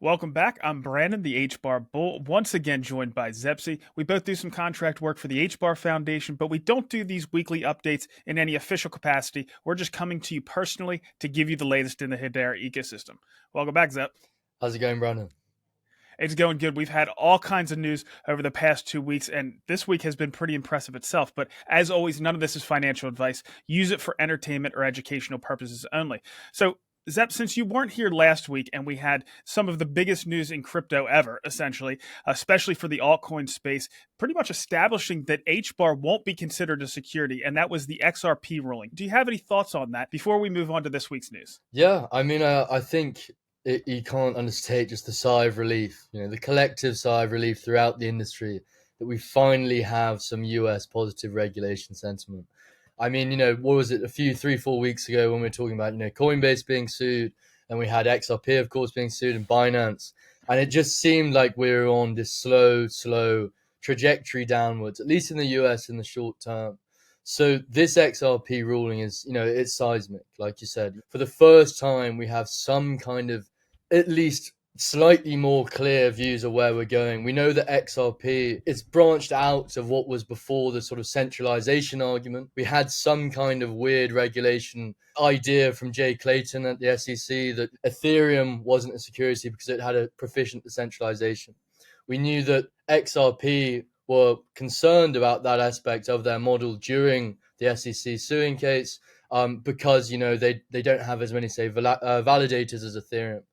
Welcome back. I'm Brandon, the H-Bar Bull, once again joined by Zepsi. We both do some contract work for the H-Bar Foundation, but we don't do these weekly updates in any official capacity. We're just coming to you personally to give you the latest in the Hedera ecosystem. Welcome back, Zep. How's it going, Brandon? It's going good. We've had all kinds of news over the past 2 weeks, and this week has been pretty impressive itself. But as always, none of this is financial advice. Use it for entertainment or educational purposes only. So, Zep, since you weren't here last week and we had some of the biggest news in crypto ever, essentially, especially for the altcoin space, pretty much establishing that HBAR won't be considered a security, and that was the XRP ruling. Do you have any thoughts on that before we move on to this week's news? Yeah, I think you can't understate just the sigh of relief, the collective sigh of relief throughout the industry that we finally have some US positive regulation sentiment. What was it, 3, 4 weeks ago when we were talking about, Coinbase being sued, and we had XRP, of course, being sued, and Binance. And it just seemed like we were on this slow trajectory downwards, at least in the US in the short term. So this XRP ruling is, it's seismic, like you said. For the first time, we have some kind of at least slightly more clear views of where we're going. We know that XRP is branched out of what was before the sort of centralization argument. We had some kind of weird regulation idea from Jay Clayton at the SEC that Ethereum wasn't a security because it had a proficient decentralization. We knew that XRP were concerned about that aspect of their model during the SEC suing case because, they don't have as many, say, validators as Ethereum.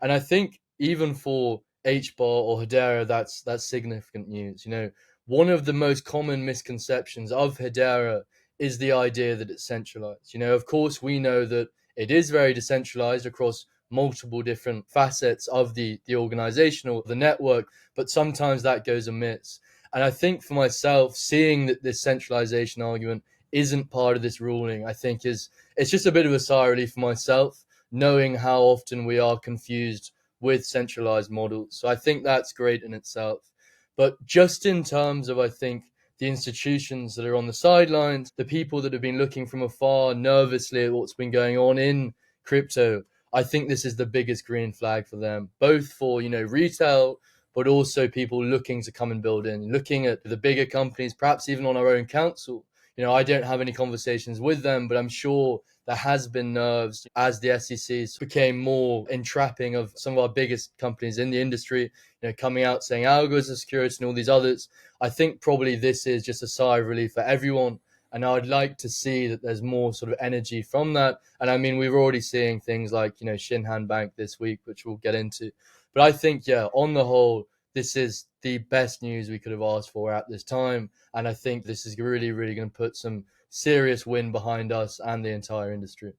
And I think even for HBAR or Hedera, that's significant news. One of the most common misconceptions of Hedera is the idea that it's centralized. Of course, we know that it is very decentralized across multiple different facets of the organization or the network, but sometimes that goes amiss. And I think for myself, seeing that this centralization argument isn't part of this ruling, I think it's just a bit of a sigh of relief for myself, knowing how often we are confused with centralized models. So I think that's great in itself. But just in terms of, I think, the institutions that are on the sidelines, the people that have been looking from afar nervously at what's been going on in crypto, I think this is the biggest green flag for them, both for, retail, but also people looking to come and build in, looking at the bigger companies, perhaps even on our own council. I don't have any conversations with them, but I'm sure there has been nerves as the SEC became more entrapping of some of our biggest companies in the industry, coming out saying Algo is a security and all these others. I think probably this is just a sigh of relief for everyone. And I would like to see that there's more sort of energy from that. And we're already seeing things like, Shinhan Bank this week, which we'll get into. But I think, on the whole, this is the best news we could have asked for at this time. And I think this is really, really going to put some serious wind behind us and the entire industry.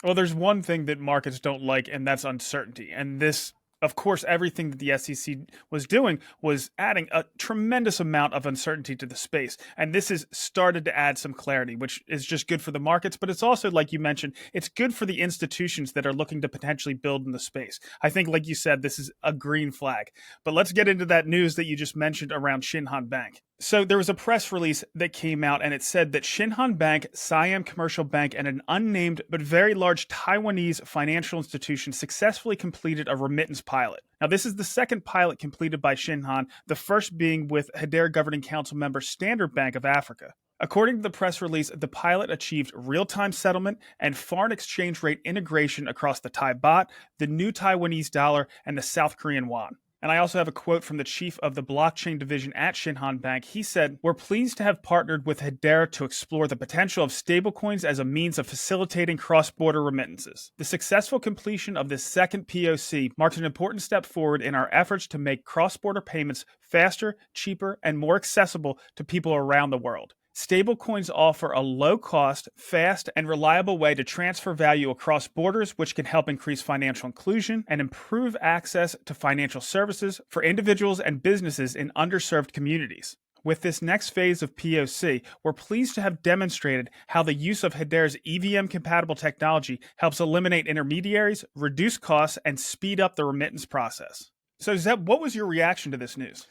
Well, there's one thing that markets don't like, and that's uncertainty. And this, of course, everything that the SEC was doing was adding a tremendous amount of uncertainty to the space. And this has started to add some clarity, which is just good for the markets. But it's also, like you mentioned, it's good for the institutions that are looking to potentially build in the space. I think, like you said, this is a green flag. But let's get into that news that you just mentioned around Shinhan Bank. So there was a press release that came out, and it said that Shinhan Bank, Siam Commercial Bank, and an unnamed but very large Taiwanese financial institution successfully completed a remittance pilot. Now, this is the second pilot completed by Shinhan, the first being with Hedera Governing Council member Standard Bank of Africa. According to the press release, the pilot achieved real-time settlement and foreign exchange rate integration across the Thai baht, the new Taiwanese dollar, and the South Korean won. And I also have a quote from the chief of the blockchain division at Shinhan Bank. He said, "We're pleased to have partnered with Hedera to explore the potential of stablecoins as a means of facilitating cross-border remittances. The successful completion of this second POC marks an important step forward in our efforts to make cross-border payments faster, cheaper, and more accessible to people around the world. Stablecoins offer a low-cost, fast, and reliable way to transfer value across borders, which can help increase financial inclusion and improve access to financial services for individuals and businesses in underserved communities. With this next phase of POC, we're pleased to have demonstrated how the use of Hedera's EVM-compatible technology helps eliminate intermediaries, reduce costs, and speed up the remittance process." So, Zeb, what was your reaction to this news?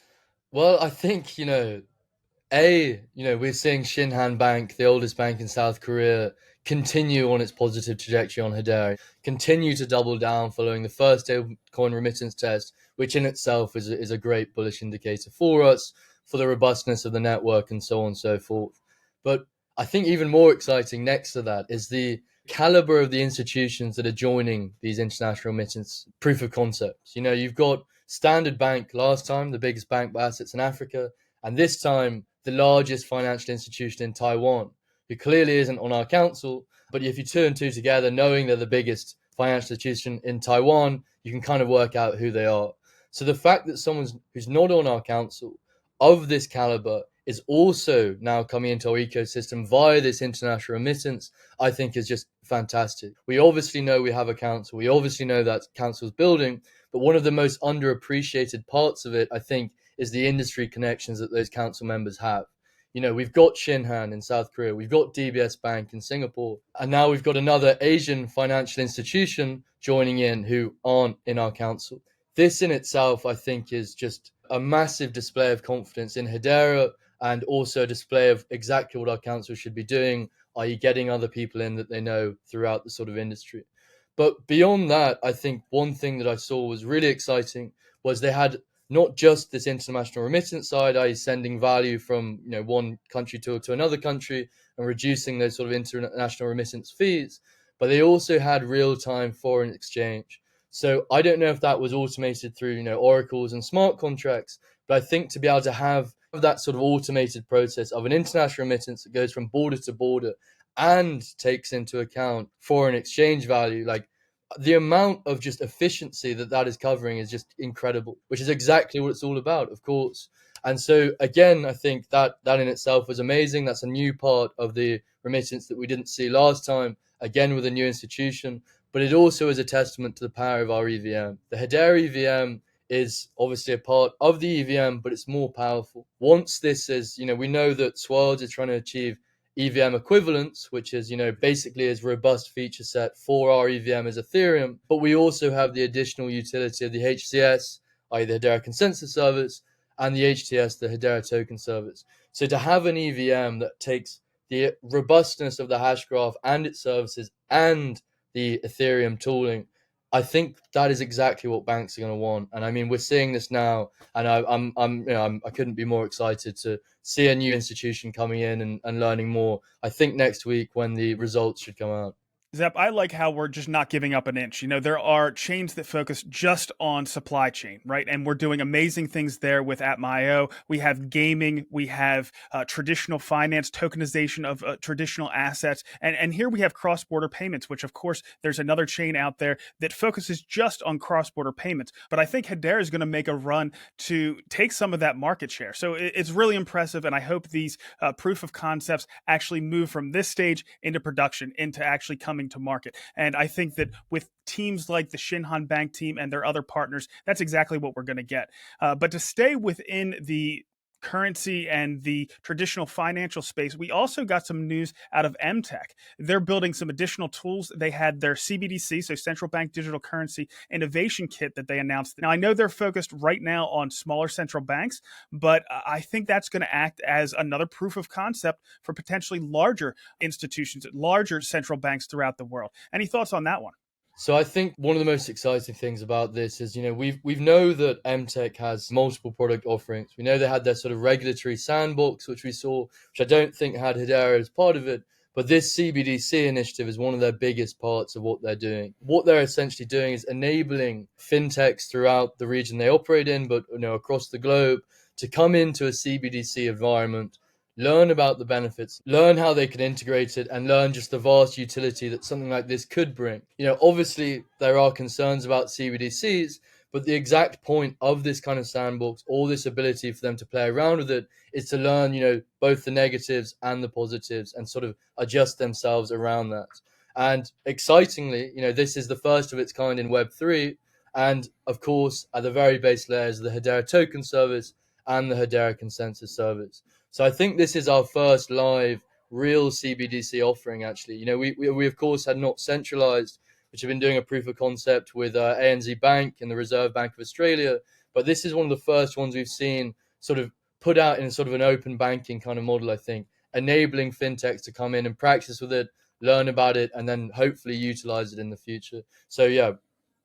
Well, I think, we're seeing Shinhan Bank, the oldest bank in South Korea, continue on its positive trajectory on Hedera, continue to double down following the first stablecoin remittance test, which in itself is a great bullish indicator for us, for the robustness of the network and so on and so forth. But I think even more exciting next to that is the caliber of the institutions that are joining these international remittance proof of concepts. You've got Standard Bank last time, the biggest bank by assets in Africa, and this time the largest financial institution in Taiwan, who clearly isn't on our council. But if you two and two together, knowing they're the biggest financial institution in Taiwan, you can kind of work out who they are. So the fact that someone who's not on our council of this caliber is also now coming into our ecosystem via this international remittance, I think is just fantastic. We obviously know we have a council. We obviously know that council's building, but one of the most underappreciated parts of it, I think, is the industry connections that those council members have. We've got Shinhan in South Korea, we've got DBS Bank in Singapore, and now we've got another Asian financial institution joining in who aren't in our council. This in itself, I think, is just a massive display of confidence in Hedera, and also a display of exactly what our council should be doing, i.e. getting other people in that they know throughout the sort of industry. But beyond that, I think one thing that I saw was really exciting was they had not just this international remittance side, i.e. sending value from one country to another country and reducing those sort of international remittance fees, but they also had real-time foreign exchange. So I don't know if that was automated through oracles and smart contracts, but I think to be able to have that sort of automated process of an international remittance that goes from border to border and takes into account foreign exchange value, like the amount of just efficiency that is covering is just incredible, which is exactly what it's all about, of course. And so again, I think that in itself was amazing. That's a new part of the remittance that we didn't see last time, again with a new institution, but it also is a testament to the power of our EVM. The Hedera EVM is obviously a part of the EVM, but it's more powerful. Once this is, we know that Swirls is trying to achieve EVM equivalence, which is, basically as robust feature set for our EVM as Ethereum. But we also have the additional utility of the HCS, i.e. the Hedera Consensus Service, and the HTS, the Hedera Token Service. So to have an EVM that takes the robustness of the hash graph and its services and the Ethereum tooling, I think that is exactly what banks are going to want. And I mean, we're seeing this now, and I couldn't be more excited to see a new institution coming in and learning more. I think next week when the results should come out. Zep, I like how we're just not giving up an inch. There are chains that focus just on supply chain, right? And we're doing amazing things there with Atma.io. We have gaming, we have traditional finance, tokenization of traditional assets. And here we have cross-border payments, which of course there's another chain out there that focuses just on cross-border payments. But I think Hedera is going to make a run to take some of that market share. So it's really impressive. And I hope these proof of concepts actually move from this stage into production, into actually coming to market. And I think that with teams like the Shinhan Bank team and their other partners, that's exactly what we're going to get. But to stay within the currency and the traditional financial space, we also got some news out of Emtech. They're building some additional tools. They had their CBDC, so Central Bank Digital Currency Innovation Kit, that they announced. Now, I know they're focused right now on smaller central banks, but I think that's going to act as another proof of concept for potentially larger institutions, larger central banks throughout the world. Any thoughts on that one? So I think one of the most exciting things about this is, we've know that Emtech has multiple product offerings. We know they had their sort of regulatory sandbox, which we saw, which I don't think had Hedera as part of it. But this CBDC initiative is one of their biggest parts of what they're doing. What they're essentially doing is enabling fintechs throughout the region they operate in, but across the globe, to come into a CBDC environment, learn about the benefits, learn how they can integrate it, and learn just the vast utility that something like this could bring. Obviously, there are concerns about CBDCs, but the exact point of this kind of sandbox, or this ability for them to play around with it, is to learn, both the negatives and the positives and sort of adjust themselves around that. And excitingly, this is the first of its kind in Web3. And of course, at the very base layers, the Hedera Token Service and the Hedera Consensus Service. So I think this is our first live real CBDC offering, actually. We of course had not centralized, which have been doing a proof of concept with ANZ Bank and the Reserve Bank of Australia. But this is one of the first ones we've seen sort of put out in sort of an open banking kind of model, I think, enabling fintechs to come in and practice with it, learn about it, and then hopefully utilize it in the future. So yeah,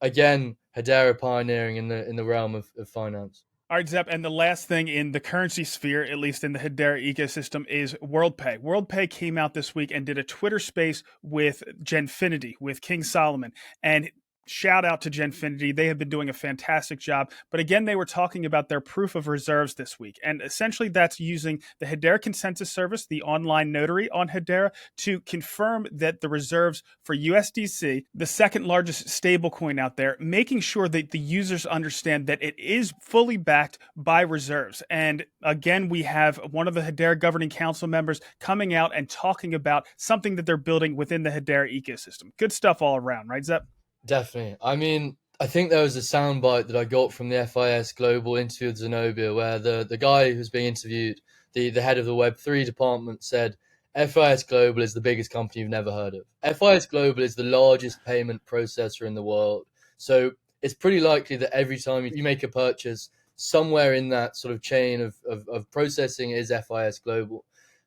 again, Hedera pioneering in the realm of finance. All right, Zep, and the last thing in the currency sphere, at least in the Hedera ecosystem, is WorldPay. WorldPay came out this week and did a Twitter space with Genfinity, with King Solomon. And shout out to Genfinity. They have been doing a fantastic job. But again, they were talking about their proof of reserves this week. And essentially, that's using the Hedera consensus service, the online notary on Hedera, to confirm that the reserves for USDC, the second largest stablecoin out there, making sure that the users understand that it is fully backed by reserves. And again, we have one of the Hedera governing council members coming out and talking about something that they're building within the Hedera ecosystem. Good stuff all around, right, Zep? Definitely. I mean, I think there was a soundbite that I got from the FIS Global interview with Zenobia where the guy who's being interviewed, the head of the Web3 department, said FIS Global is the biggest company you've never heard of. FIS Global is the largest payment processor in the world. So it's pretty likely that every time you make a purchase, somewhere in that sort of chain of processing is FIS Global.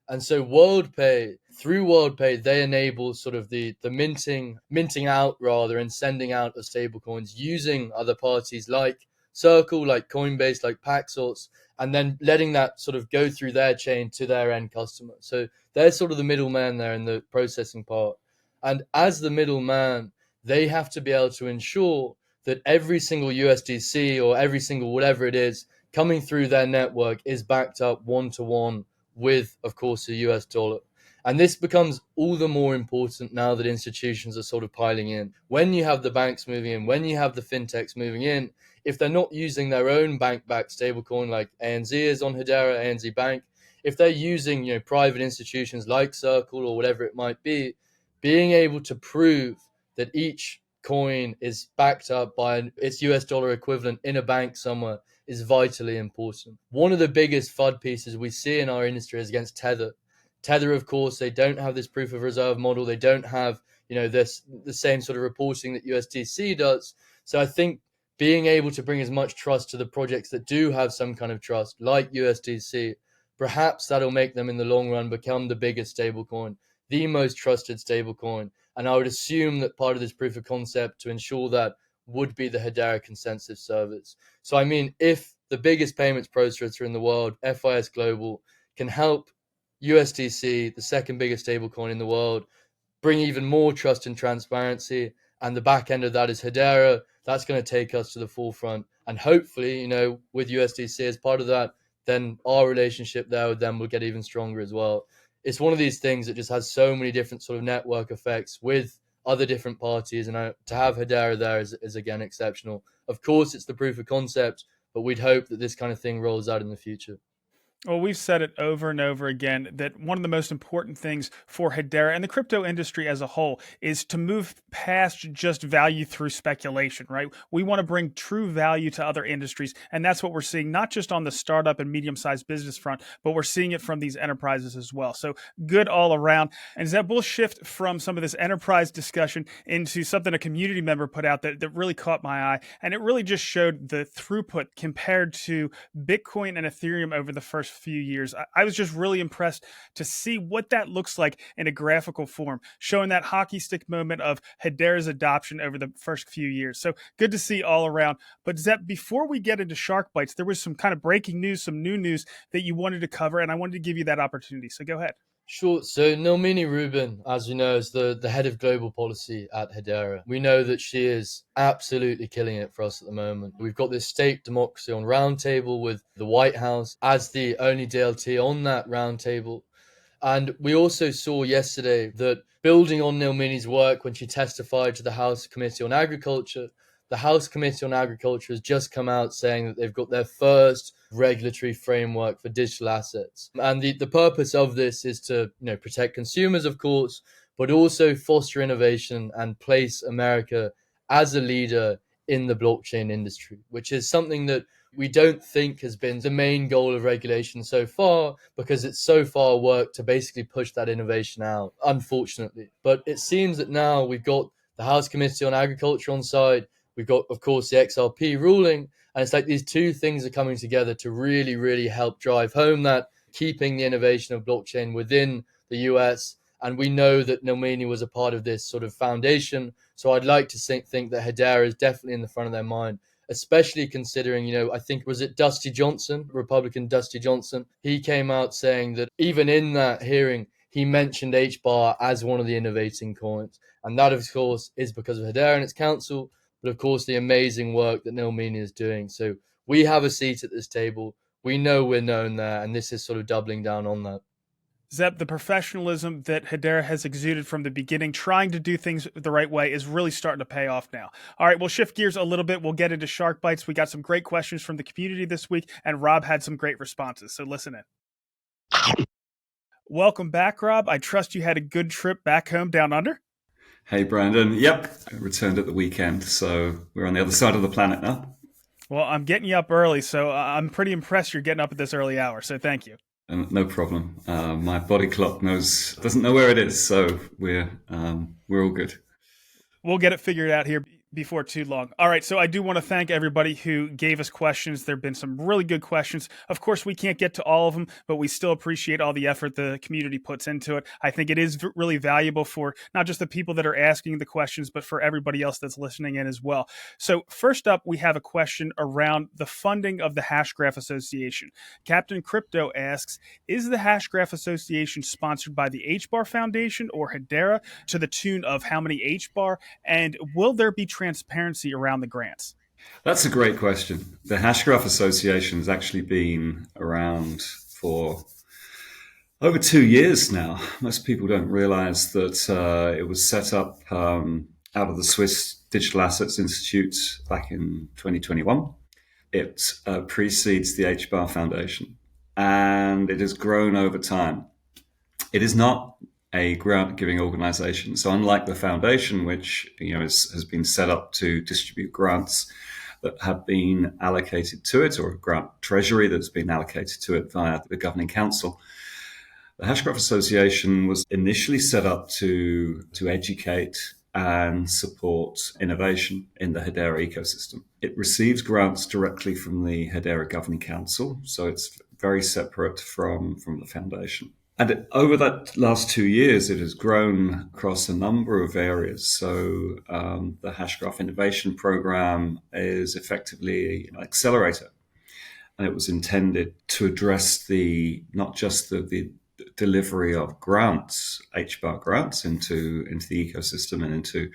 And so through WorldPay, they enable sort of the minting out rather, and sending out of stablecoins using other parties like Circle, like Coinbase, like Paxos, and then letting that sort of go through their chain to their end customer. So they're sort of the middleman there in the processing part. And as the middleman, they have to be able to ensure that every single USDC or every single whatever it is coming through their network is backed up one to one with, of course, the US dollar. And this becomes all the more important now that institutions are sort of piling in. When you have the banks moving in, when you have the fintechs moving in, if they're not using their own bank-backed stablecoin like ANZ is on Hedera, ANZ Bank, if they're using private institutions like Circle or whatever it might be, being able to prove that each coin is backed up by its US dollar equivalent in a bank somewhere is vitally important. One of the biggest FUD pieces we see in our industry is against Tether. Tether, of course, they don't have this proof of reserve model. They don't have, the same sort of reporting that USDC does. So I think being able to bring as much trust to the projects that do have some kind of trust, like USDC, perhaps that'll make them in the long run become the biggest stablecoin, the most trusted stablecoin. And I would assume that part of this proof of concept to ensure that would be the Hedera consensus service. So, I mean, if the biggest payments processor in the world, FIS Global, can help USDC, the second biggest stablecoin in the world, bring even more trust and transparency, and the back end of that is Hedera, that's going to take us to the forefront. And hopefully, with USDC as part of that, then our relationship there with them will get even stronger as well. It's one of these things that just has so many different sort of network effects with other different parties, and to have Hedera there is again exceptional. Of course, it's the proof of concept, but we'd hope that this kind of thing rolls out in the future. Well, we've said it over and over again that one of the most important things for Hedera and the crypto industry as a whole is to move past just value through speculation, right? We want to bring true value to other industries. And that's what we're seeing, not just on the startup and medium sized business front, but we're seeing it from these enterprises as well. So good all around. And Zeb, we'll shift from some of this enterprise discussion into something a community member put out that really caught my eye. And it really just showed the throughput compared to Bitcoin and Ethereum over the first few years. I was just really impressed to see what that looks like in a graphical form, showing that hockey stick moment of Hedera's adoption over the first few years. So good to see all around. But Zep, before we get into Shark Bites, there was some kind of breaking news, some new news that you wanted to cover, and I wanted to give you that opportunity. So go ahead. Sure. So Nilmini Rubin, as you know, is the head of global policy at Hedera. We know that she is absolutely killing it for us at the moment. We've got this state democracy on roundtable with the White House as the only DLT on that roundtable. And we also saw yesterday that building on Nilmini's work when she testified to the House Committee on Agriculture, the House Committee on Agriculture has just come out saying that they've got their first regulatory framework for digital assets. And the purpose of this is to protect consumers, of course, but also foster innovation and place America as a leader in the blockchain industry, which is something that we don't think has been the main goal of regulation so far, because it's so far worked to basically push that innovation out, unfortunately. But it seems that now we've got the House Committee on Agriculture on side, we've got, of course, the XRP ruling, and it's like these two things are coming together to really, really help drive home that keeping the innovation of blockchain within the US And we know that Nilmini was a part of this sort of foundation. So I'd like to think that Hedera is definitely in the front of their mind, especially considering, I think, was it Dusty Johnson, Republican Dusty Johnson? He came out saying that even in that hearing, he mentioned HBAR as one of the innovating coins. And that, of course, is because of Hedera and its council, but of course, the amazing work that Nilmini is doing. So we have a seat at this table. We know we're known there, and this is sort of doubling down on that. Zeb, the professionalism that Hedera has exuded from the beginning, trying to do things the right way, is really starting to pay off now. All right, we'll shift gears a little bit. We'll get into Shark Bites. We got some great questions from the community this week, and Rob had some great responses, so listen in. Welcome back, Rob. I trust you had a good trip back home down under? Hey, Brandon. Yep, I returned at the weekend, so we're on the other side of the planet now. Well, I'm getting you up early, so I'm pretty impressed you're getting up at this early hour, so thank you. No problem. My body clock doesn't know where it is, so we're all good. We'll get it figured out here before too long. All right, so I do want to thank everybody who gave us questions. There have been some really good questions. Of course, we can't get to all of them, but we still appreciate all the effort the community puts into it. I think it is really valuable for not just the people that are asking the questions, but for everybody else that's listening in as well. So first up, we have a question around the funding of the Hashgraph Association. Captain Crypto asks, is the Hashgraph Association sponsored by the HBAR Foundation or Hedera to the tune of how many HBAR? And will there be transparency around the grants? That's a great question. The Hashgraph Association has actually been around for over 2 years now. Most people don't realize that it was set up out of the Swiss Digital Assets Institute back in 2021. It precedes the HBAR Foundation, and it has grown over time. It is not a grant-giving organization. So unlike the foundation, which has been set up to distribute grants that have been allocated to it, or a grant treasury that's been allocated to it via the governing council, the Hashgraph Association was initially set up to educate and support innovation in the Hedera ecosystem. It receives grants directly from the Hedera Governing Council, so it's very separate from the foundation. And over that last 2 years, it has grown across a number of areas. So the Hashgraph Innovation Program is effectively an accelerator, and it was intended to address not just the delivery of grants, HBAR grants, into the ecosystem and into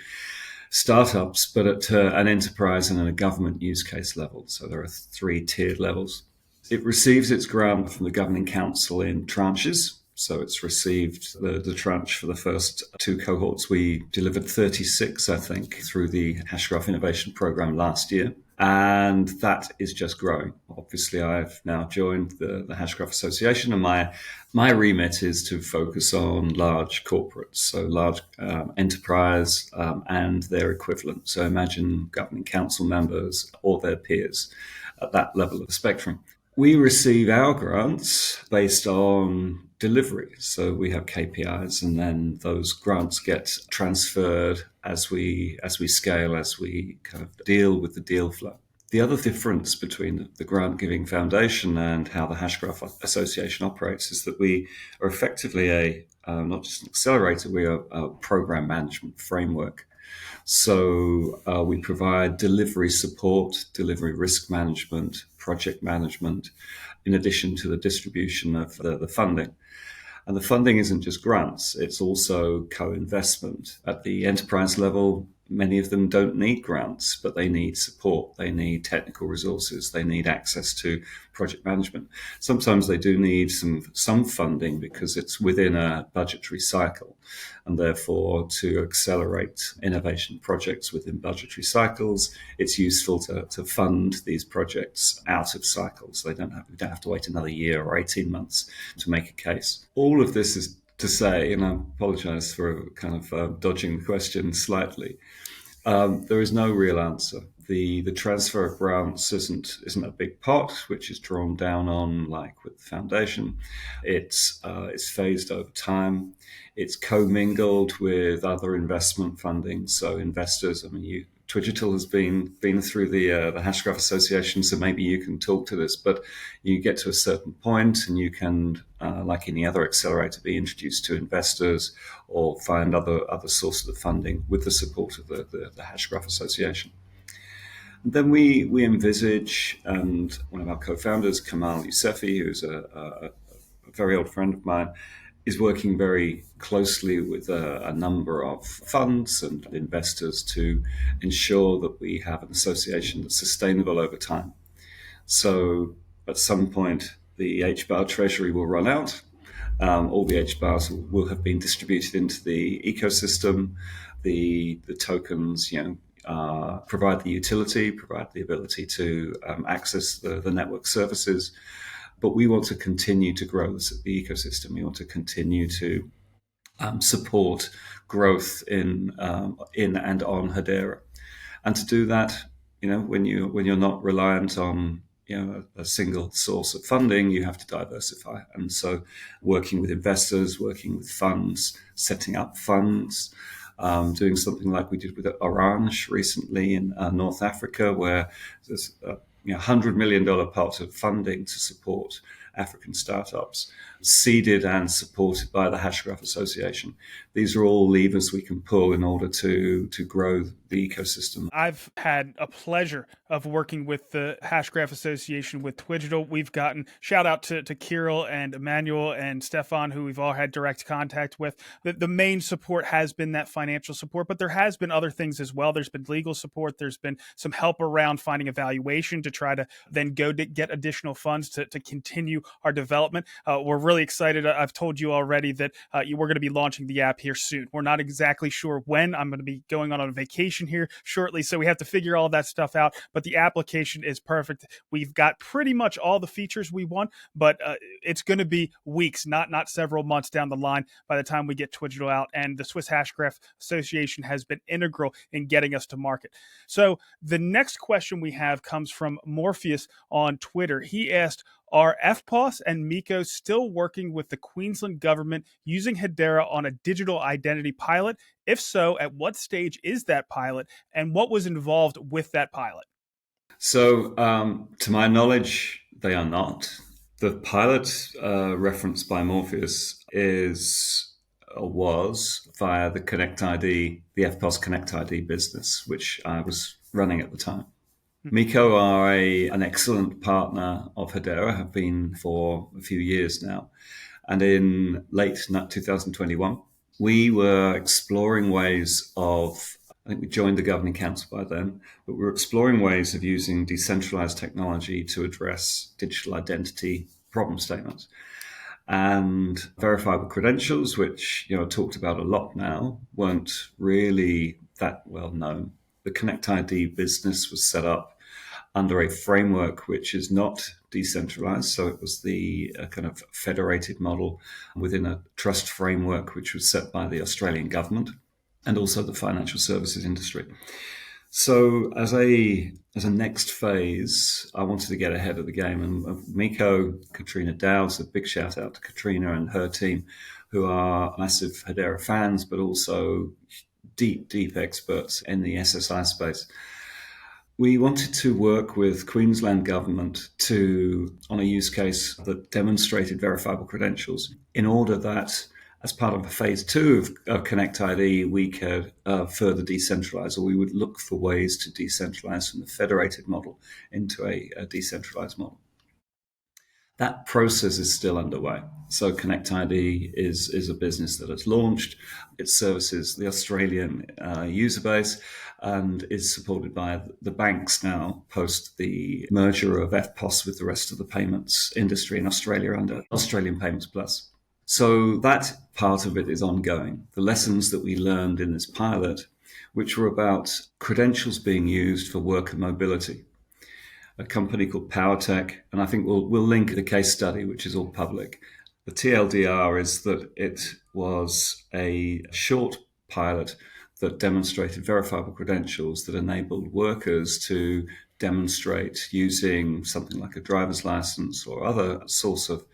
startups, but at an enterprise and a government use case level. So there are 3 tiered levels. It receives its grant from the Governing Council in tranches. So it's received the tranche for the first 2 cohorts. We delivered 36, I think, through the Hashgraph Innovation Program last year. And that is just growing. Obviously, I've now joined the Hashgraph Association, and my remit is to focus on large corporates, so large enterprise and their equivalent. So imagine governing council members or their peers at that level of the spectrum. We receive our grants based on delivery. So we have KPIs, and then those grants get transferred as we scale, as we kind of deal with the deal flow. The other difference between the grant giving foundation and how the Hashgraph Association operates is that we are effectively not just an accelerator, we are a program management framework. So we provide delivery support, delivery risk management, project management, in addition to the distribution of the funding. And the funding isn't just grants, it's also co-investment. At the enterprise level, many of them don't need grants, but they need support. They need technical resources. They need access to project management. Sometimes they do need some funding because it's within a budgetary cycle. And therefore, to accelerate innovation projects within budgetary cycles, it's useful to fund these projects out of cycles. We don't have to wait another year or 18 months to make a case. All of this is to say, and I apologize for kind of dodging the question slightly, there is no real answer. The transfer of grants isn't a big pot, which is drawn down on like with the foundation. It's phased over time. It's commingled with other investment funding. So investors, I mean, you Twigital has been through the Hashgraph Association, so maybe you can talk to this. But you get to a certain point, and you can, like any other accelerator, be introduced to investors or find other sources of funding with the support of the Hashgraph Association. And then we envisage, and one of our co-founders, Kamal Yousefi, who's a very old friend of mine, is working very closely with a number of funds and investors to ensure that we have an association that's sustainable over time. So at some point, the H-bar treasury will run out. All the H-bars will have been distributed into the ecosystem. The tokens, provide the utility, provide the ability to access the network services. But we want to continue to grow the ecosystem. We want to continue to support growth in and on Hedera, and to do that, when you're not reliant on a single source of funding, you have to diversify. And so, working with investors, working with funds, setting up funds. Doing something like we did with Orange recently in North Africa, where there's $100 million part of funding to support African startups, seeded and supported by the Hashgraph Association. These are all levers we can pull in order to grow the ecosystem. I've had a pleasure of working with the Hashgraph Association with Twigital. We've gotten shout out to Kirill and Emmanuel and Stefan, who we've all had direct contact with. The main support has been that financial support, but there has been other things as well. There's been legal support. There's been some help around finding a valuation to try to then go to get additional funds to continue our development. We're really excited. I've told you already that we're going to be launching the app here soon. We're not exactly sure when. I'm going to be going on a vacation here shortly, so we have to figure all that stuff out. But the application is perfect. We've got pretty much all the features we want, but it's going to be weeks, not several months down the line by the time we get Twigital out. And the Swiss Hashgraph Association has been integral in getting us to market. So the next question we have comes from Morpheus on Twitter. He asked, are FPOS and Miko still working with the Queensland government using Hedera on a digital identity pilot? If so, at what stage is that pilot, and what was involved with that pilot? So, to my knowledge, they are not. The pilot referenced by Morpheus was via the Connect ID, the FPOS Connect ID business, which I was running at the time. Miko are an excellent partner of Hedera, have been for a few years now. And in late 2021, we were exploring ways of, I think we joined the governing council by then, but we were exploring ways of using decentralized technology to address digital identity problem statements. And verifiable credentials, which are talked about a lot now, weren't really that well known. The Connect ID business was set up under a framework which is not decentralized. So it was the kind of federated model within a trust framework which was set by the Australian government and also the financial services industry. So as a next phase, I wanted to get ahead of the game. And Miko, Katrina Dow's, a big shout out to Katrina and her team, who are massive Hedera fans, but also deep experts in the SSI space. We wanted to work with Queensland government on a use case that demonstrated verifiable credentials in order that as part of phase 2 of Connect ID, we could further decentralize, or we would look for ways to decentralize from the federated model into a decentralized model. That process is still underway. So Connect ID is a business that has launched. It services the Australian user base and is supported by the banks now post the merger of FPOS with the rest of the payments industry in Australia under Australian Payments Plus. So that part of it is ongoing. The lessons that we learned in this pilot, which were about credentials being used for worker mobility. A company called PowerTech, and I think we'll link the case study, which is all public. The TLDR is that it was a short pilot that demonstrated verifiable credentials that enabled workers to demonstrate using something like a driver's license or other source of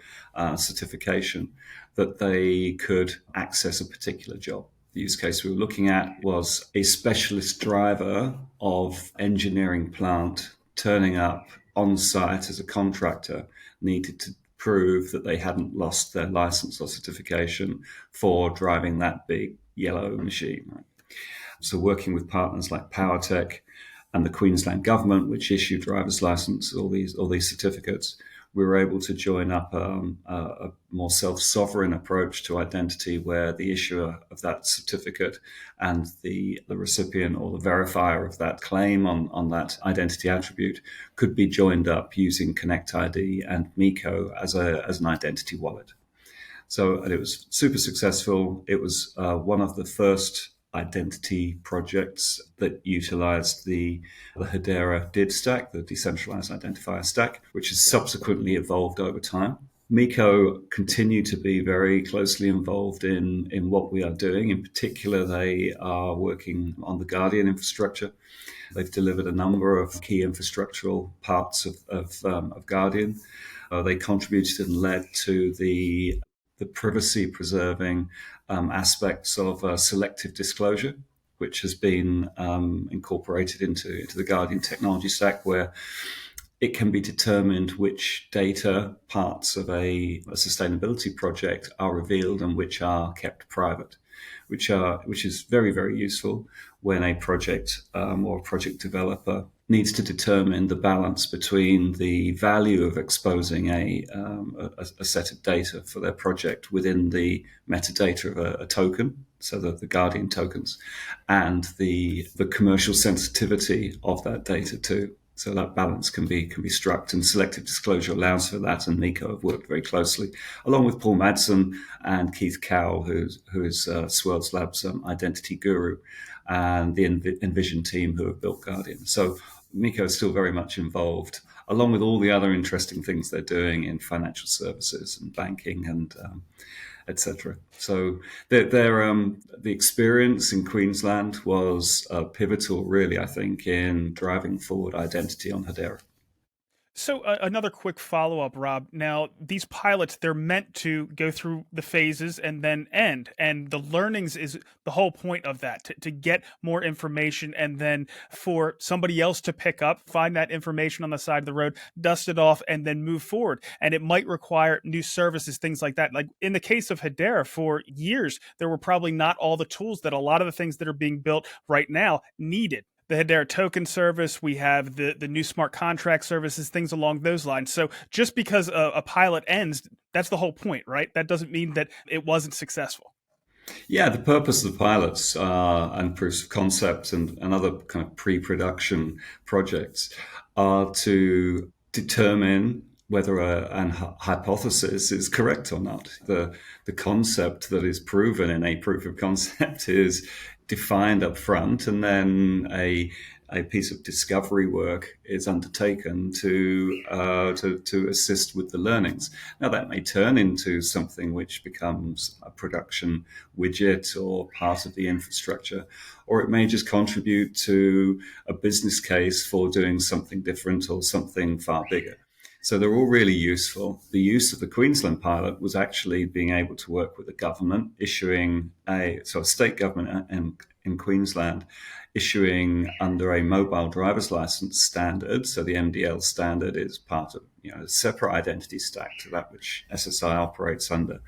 certification that they could access a particular job. The use case we were looking at was a specialist driver of engineering plant turning up on site as a contractor needed to prove that they hadn't lost their license or certification for driving that big yellow machine. Right? So working with partners like PowerTech and the Queensland government, which issue driver's license, all these certificates, we were able to join up a more self-sovereign approach to identity, where the issuer of that certificate and the recipient or the verifier of that claim on that identity attribute could be joined up using Connect ID and Miko as an identity wallet. So it was super successful. It was one of the first identity projects that utilized the Hedera DID stack, the decentralized identifier stack, which has subsequently evolved over time. Miko continue to be very closely involved in what we are doing. In particular, they are working on the Guardian infrastructure. They've delivered a number of key infrastructural parts of Guardian. They contributed and led to the privacy preserving aspects of selective disclosure, which has been incorporated into the Guardian technology stack, where it can be determined which data parts of a sustainability project are revealed and which are kept private, which is very, very useful when a project or a project developer needs to determine the balance between the value of exposing a set of data for their project within the metadata of a token, so the Guardian tokens, and the commercial sensitivity of that data too. So that balance can be struck, and selective disclosure allows for that. And Miko have worked very closely, along with Paul Madsen and Keith Cowell, who is Saucerswap's identity guru, and the Envision team who have built Guardian. So Miko is still very much involved, along with all the other interesting things they're doing in financial services and banking and etc. So the experience in Queensland was pivotal, really, I think, in driving forward identity on Hedera. So another quick follow-up, Rob. Now, these pilots, they're meant to go through the phases and then end. And the learnings is the whole point of that, to get more information and then for somebody else to pick up, find that information on the side of the road, dust it off, and then move forward. And it might require new services, things like that. Like in the case of Hedera, for years, there were probably not all the tools that a lot of the things that are being built right now needed. The Hedera token service, we have the new smart contract services, things along those lines. So just because a pilot ends, that's the whole point, right? That doesn't mean that it wasn't successful. Yeah, the purpose of the pilots and proofs of concept and other kind of pre-production projects are to determine whether an hypothesis is correct or not. The concept that is proven in a proof of concept is defined up front, and then a piece of discovery work is undertaken to assist with the learnings. Now, that may turn into something which becomes a production widget or part of the infrastructure, or it may just contribute to a business case for doing something different or something far bigger. So they're all really useful. The use of the Queensland pilot was actually being able to work with the government, issuing a state government in Queensland, issuing under a mobile driver's license standard. So the MDL standard is part of a separate identity stack to that which SSI operates under.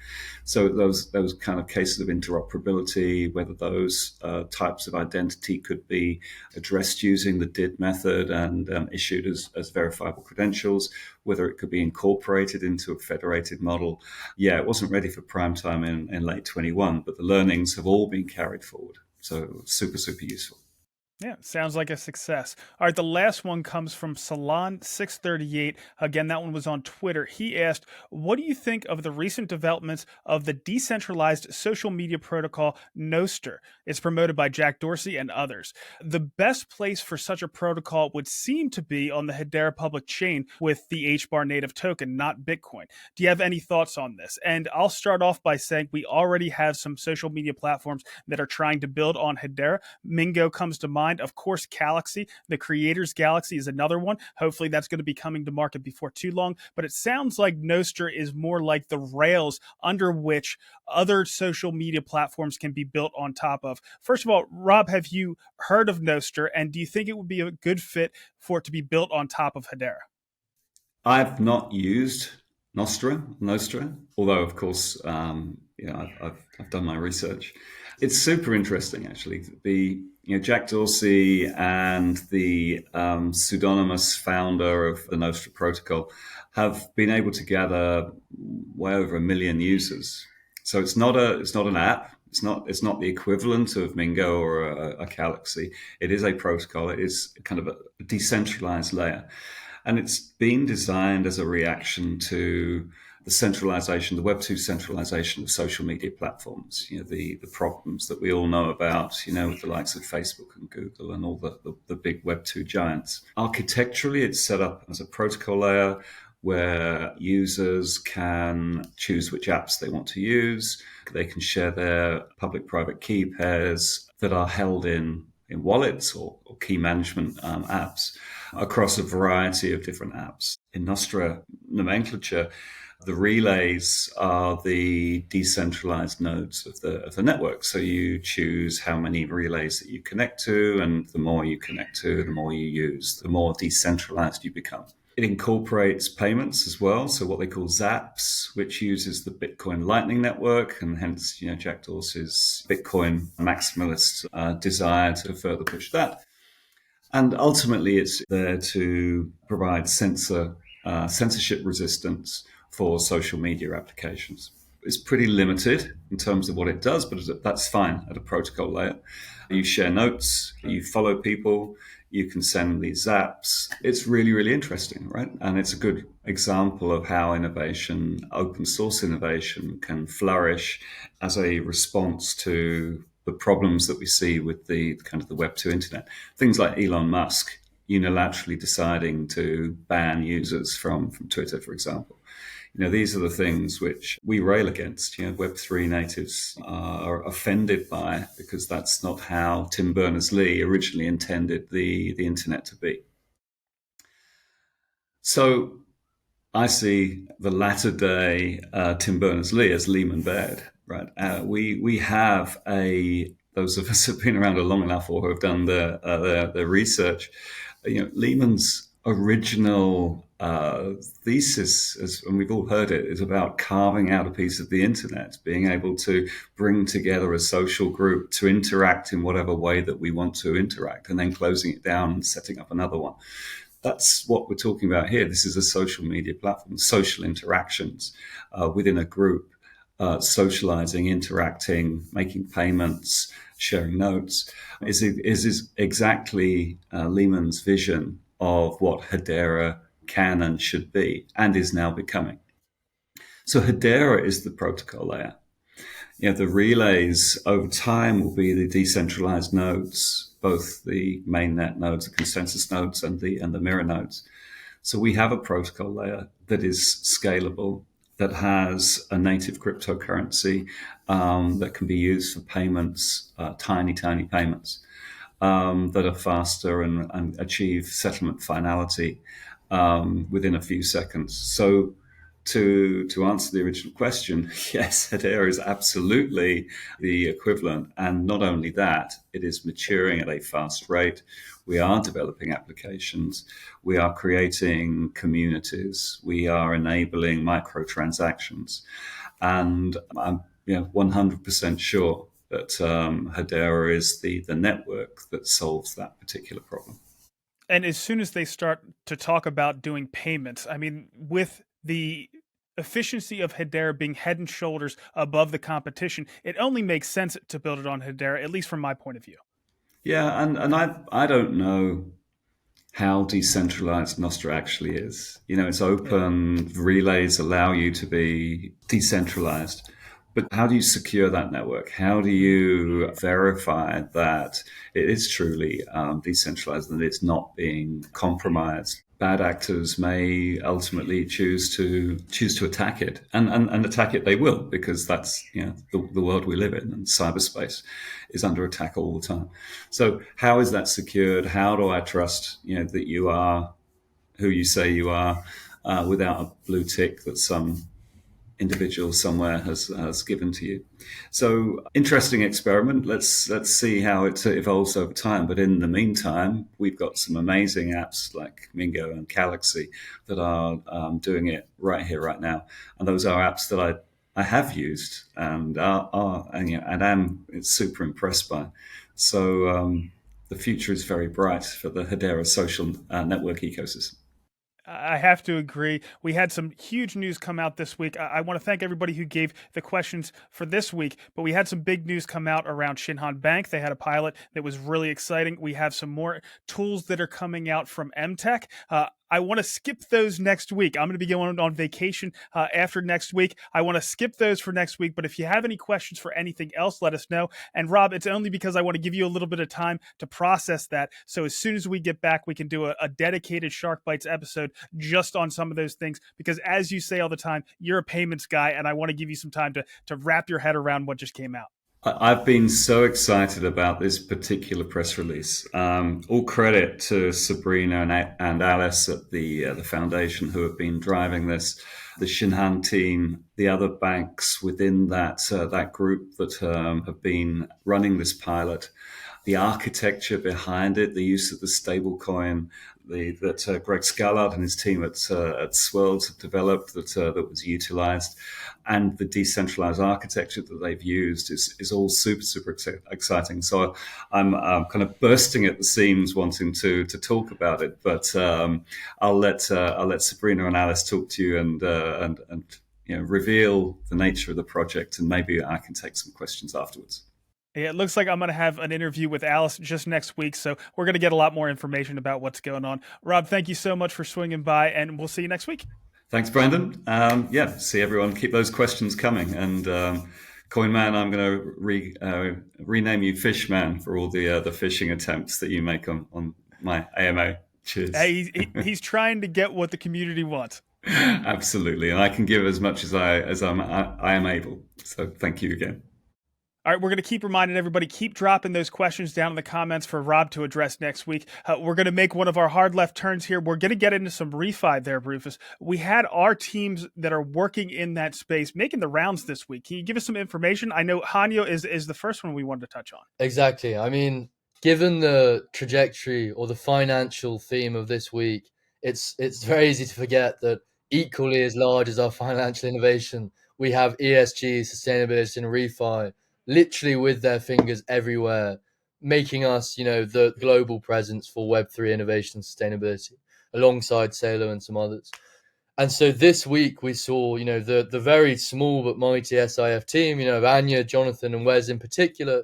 So those kind of cases of interoperability, whether those types of identity could be addressed using the DID method and issued as verifiable credentials, whether it could be incorporated into a federated model. Yeah, it wasn't ready for prime time in late 21, but the learnings have all been carried forward. So super, super useful. Yeah, sounds like a success. All right, the last one comes from Salon638. Again, that one was on Twitter. He asked, what do you think of the recent developments of the decentralized social media protocol Nostr? It's promoted by Jack Dorsey and others. The best place for such a protocol would seem to be on the Hedera public chain with the H-bar native token, not Bitcoin. Do you have any thoughts on this? And I'll start off by saying we already have some social media platforms that are trying to build on Hedera. Mingo comes to mind. mind. Of course, Galaxy, the creators Galaxy, is another one. Hopefully that's going to be coming to market before too long. But it sounds like Nostra is more like the rails under which other social media platforms can be built on top of. First of all, Rob, have you heard of Nostra, and do you think it would be a good fit for it to be built on top of Hedera? I've not used Nostra, although of course, I've done my research. It's super interesting, actually. Jack Dorsey and the pseudonymous founder of the Nostra protocol have been able to gather way over 1 million users. So it's not an app. It's not the equivalent of Mingo or a Galaxy. It is a protocol. It is kind of a decentralized layer. And it's been designed as a reaction to the centralization, the Web2 centralization of social media platforms, the problems that we all know about, with the likes of Facebook and Google and all the big Web2 giants. Architecturally, it's set up as a protocol layer where users can choose which apps they want to use. They can share their public-private key pairs that are held in wallets or key management apps across a variety of different apps. In Nostra nomenclature, the relays are the decentralized nodes of the network. So you choose how many relays that you connect to, and the more you connect to, the more you use, the more decentralized you become. It incorporates payments as well, so what they call Zaps, which uses the Bitcoin Lightning Network, and hence, Jack Dorsey's Bitcoin maximalist desire to further push that. And ultimately, it's there to provide censorship resistance for social media applications. It's pretty limited in terms of what it does, but that's fine at a protocol layer. You share notes, you follow people, you can send these zaps. It's really, really interesting, right? And it's a good example of how innovation, open source innovation, can flourish as a response to the problems that we see with the kind of the Web2 internet. Things like Elon Musk unilaterally deciding to ban users from Twitter, for example. These are the things which we rail against. Web3 natives are offended by, because that's not how Tim Berners-Lee originally intended the internet to be. So I see the latter day Tim Berners-Lee as Lehman Baird, right? We have those of us who have been around long enough or who have done the research. Lehman's original thesis, and we've all heard it, is about carving out a piece of the internet, being able to bring together a social group to interact in whatever way that we want to interact, and then closing it down and setting up another one. That's what we're talking about here. This is a social media platform, social interactions within a group, socializing, interacting, making payments, sharing notes, is exactly Lehman's vision of what Hedera can and should be, and is now becoming. So Hedera is the protocol layer. The relays over time will be the decentralized nodes, both the mainnet nodes, the consensus nodes, and the mirror nodes. So we have a protocol layer that is scalable, that has a native cryptocurrency that can be used for payments, tiny payments that are faster and achieve settlement finality within a few seconds. So to answer the original question, yes, Hedera is absolutely the equivalent. And not only that, it is maturing at a fast rate. We are developing applications. We are creating communities. We are enabling microtransactions. And I'm 100% sure that Hedera is the network that solves that particular problem. And as soon as they start to talk about doing payments, I mean, with the efficiency of Hedera being head and shoulders above the competition, it only makes sense to build it on Hedera, at least from my point of view. Yeah, and I don't know how decentralized Nostra actually is. It's open, relays allow you to be decentralized. But how do you secure that network? How do you verify that it is truly decentralized and it's not being compromised bad actors may ultimately choose to attack it, and attack it they will, because that's the world we live in, and cyberspace is under attack all the time. So how is that secured? How do I trust that you are who you say you are, without a blue tick that some individual somewhere has given to you? So interesting experiment. Let's see how it evolves over time. But in the meantime, we've got some amazing apps like Mingo and Galaxy that are doing it right here, right now. And those are apps that I have used and am super impressed by. So the future is very bright for the Hedera social network ecosystem. I have to agree. We had some huge news come out this week. I want to thank everybody who gave the questions for this week, but we had some big news come out around Shinhan Bank. They had a pilot that was really exciting. We have some more tools that are coming out from Emtech. I want to skip those next week. I'm going to be going on vacation after next week. I want to skip those for next week, but if you have any questions for anything else, let us know. And Rob, it's only because I want to give you a little bit of time to process that. So as soon as we get back, we can do a dedicated Shark Bites episode just on some of those things, because as you say all the time, you're a payments guy, and I want to give you some time to wrap your head around what just came out. I've been so excited about this particular press release. All credit to Sabrina and Alice at the foundation who have been driving this, the Shinhan team, the other banks within that group that have been running this pilot, the architecture behind it, the use of the stablecoin that Greg Scallard and his team at Swirls have developed that was utilized, and the decentralized architecture that they've used is all super exciting. So I'm kind of bursting at the seams wanting to talk about it, but I'll let Sabrina and Alice talk to you and reveal the nature of the project, and maybe I can take some questions afterwards. Yeah, it looks like I'm going to have an interview with Alice just next week, so we're going to get a lot more information about what's going on. Rob, thank you so much for swinging by, and we'll see you next week. Thanks, Brandon. See everyone. Keep those questions coming. And Coinman, I'm going to rename you Fishman for all the phishing attempts that you make on my AMA. Cheers. He's trying to get what the community wants. Absolutely, and I can give as much as I am able. So thank you again. All right, we're going to keep reminding everybody, keep dropping those questions down in the comments for Rob to address next week. We're going to make one of our hard left turns here. We're going to get into some ReFi there, Rufus. We had our teams that are working in that space making the rounds this week. Can you give us some information? I know Hanyo is the first one we wanted to touch on. Exactly. I mean, given the trajectory or the financial theme of this week, it's very easy to forget that equally as large as our financial innovation, we have ESG, sustainability, and ReFi literally with their fingers everywhere, making us, the global presence for Web3 innovation and sustainability, alongside Salo and some others. And so this week we saw, the very small but mighty SIF team, of Anya, Jonathan, and Wes in particular,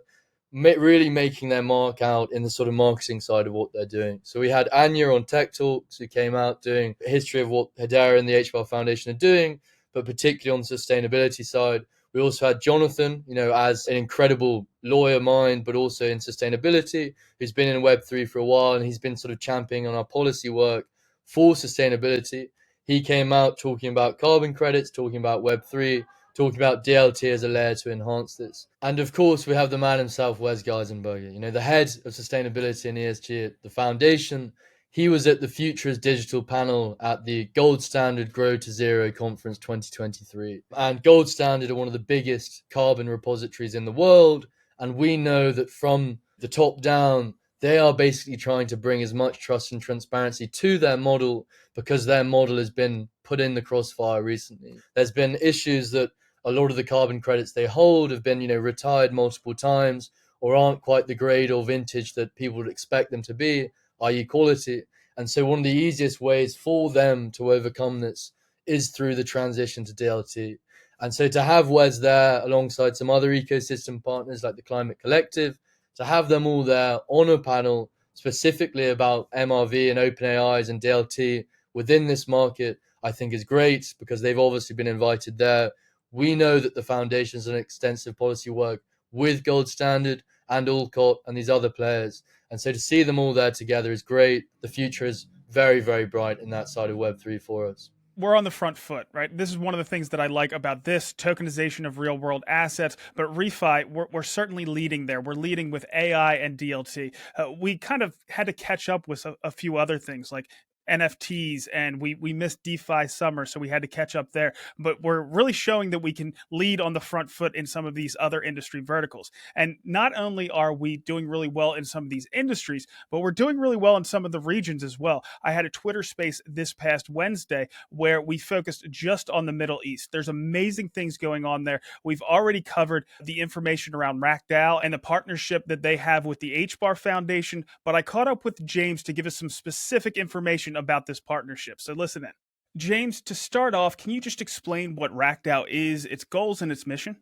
really making their mark out in the sort of marketing side of what they're doing. So we had Anya on Tech Talks, who came out doing a history of what Hedera and the H.Bar Foundation are doing, but particularly on the sustainability side. We also had Jonathan, as an incredible lawyer mind, but also in sustainability, who's been in Web3 for a while, and he's been sort of championing on our policy work for sustainability. He came out talking about carbon credits, talking about Web3, talking about DLT as a layer to enhance this. And of course, we have the man himself, Wes Geisenberger, the head of sustainability and ESG at the foundation. He was at the Futures Digital panel at the Gold Standard Grow to Zero Conference 2023. And Gold Standard are one of the biggest carbon repositories in the world. And we know that from the top down, they are basically trying to bring as much trust and transparency to their model, because their model has been put in the crossfire recently. There's been issues that a lot of the carbon credits they hold have been, retired multiple times, or aren't quite the grade or vintage that people would expect them to be, i.e. quality. And so one of the easiest ways for them to overcome this is through the transition to DLT. And so to have Wes there alongside some other ecosystem partners like the Climate Collective, to have them all there on a panel specifically about MRV and OpenAIs and DLT within this market, I think is great, because they've obviously been invited there. We know that the foundation's done extensive policy work with Gold Standard and Alcott and these other players. And so to see them all there together is great. The future is very, very bright in that side of Web3 for us. We're on the front foot, right? This is one of the things that I like about this tokenization of real world assets. But ReFi, we're certainly leading there. We're leading with AI and DLT. We kind of had to catch up with a few other things like NFTs, and we missed DeFi summer, so we had to catch up there. But we're really showing that we can lead on the front foot in some of these other industry verticals. And not only are we doing really well in some of these industries, but we're doing really well in some of the regions as well. I had a Twitter space this past Wednesday where we focused just on the Middle East. There's amazing things going on there. We've already covered the information around RackDAO and the partnership that they have with the H-Bar Foundation, but I caught up with James to give us some specific information about this partnership. So listen in. James, to start off, can you just explain what RackDAO is, its goals, and its mission?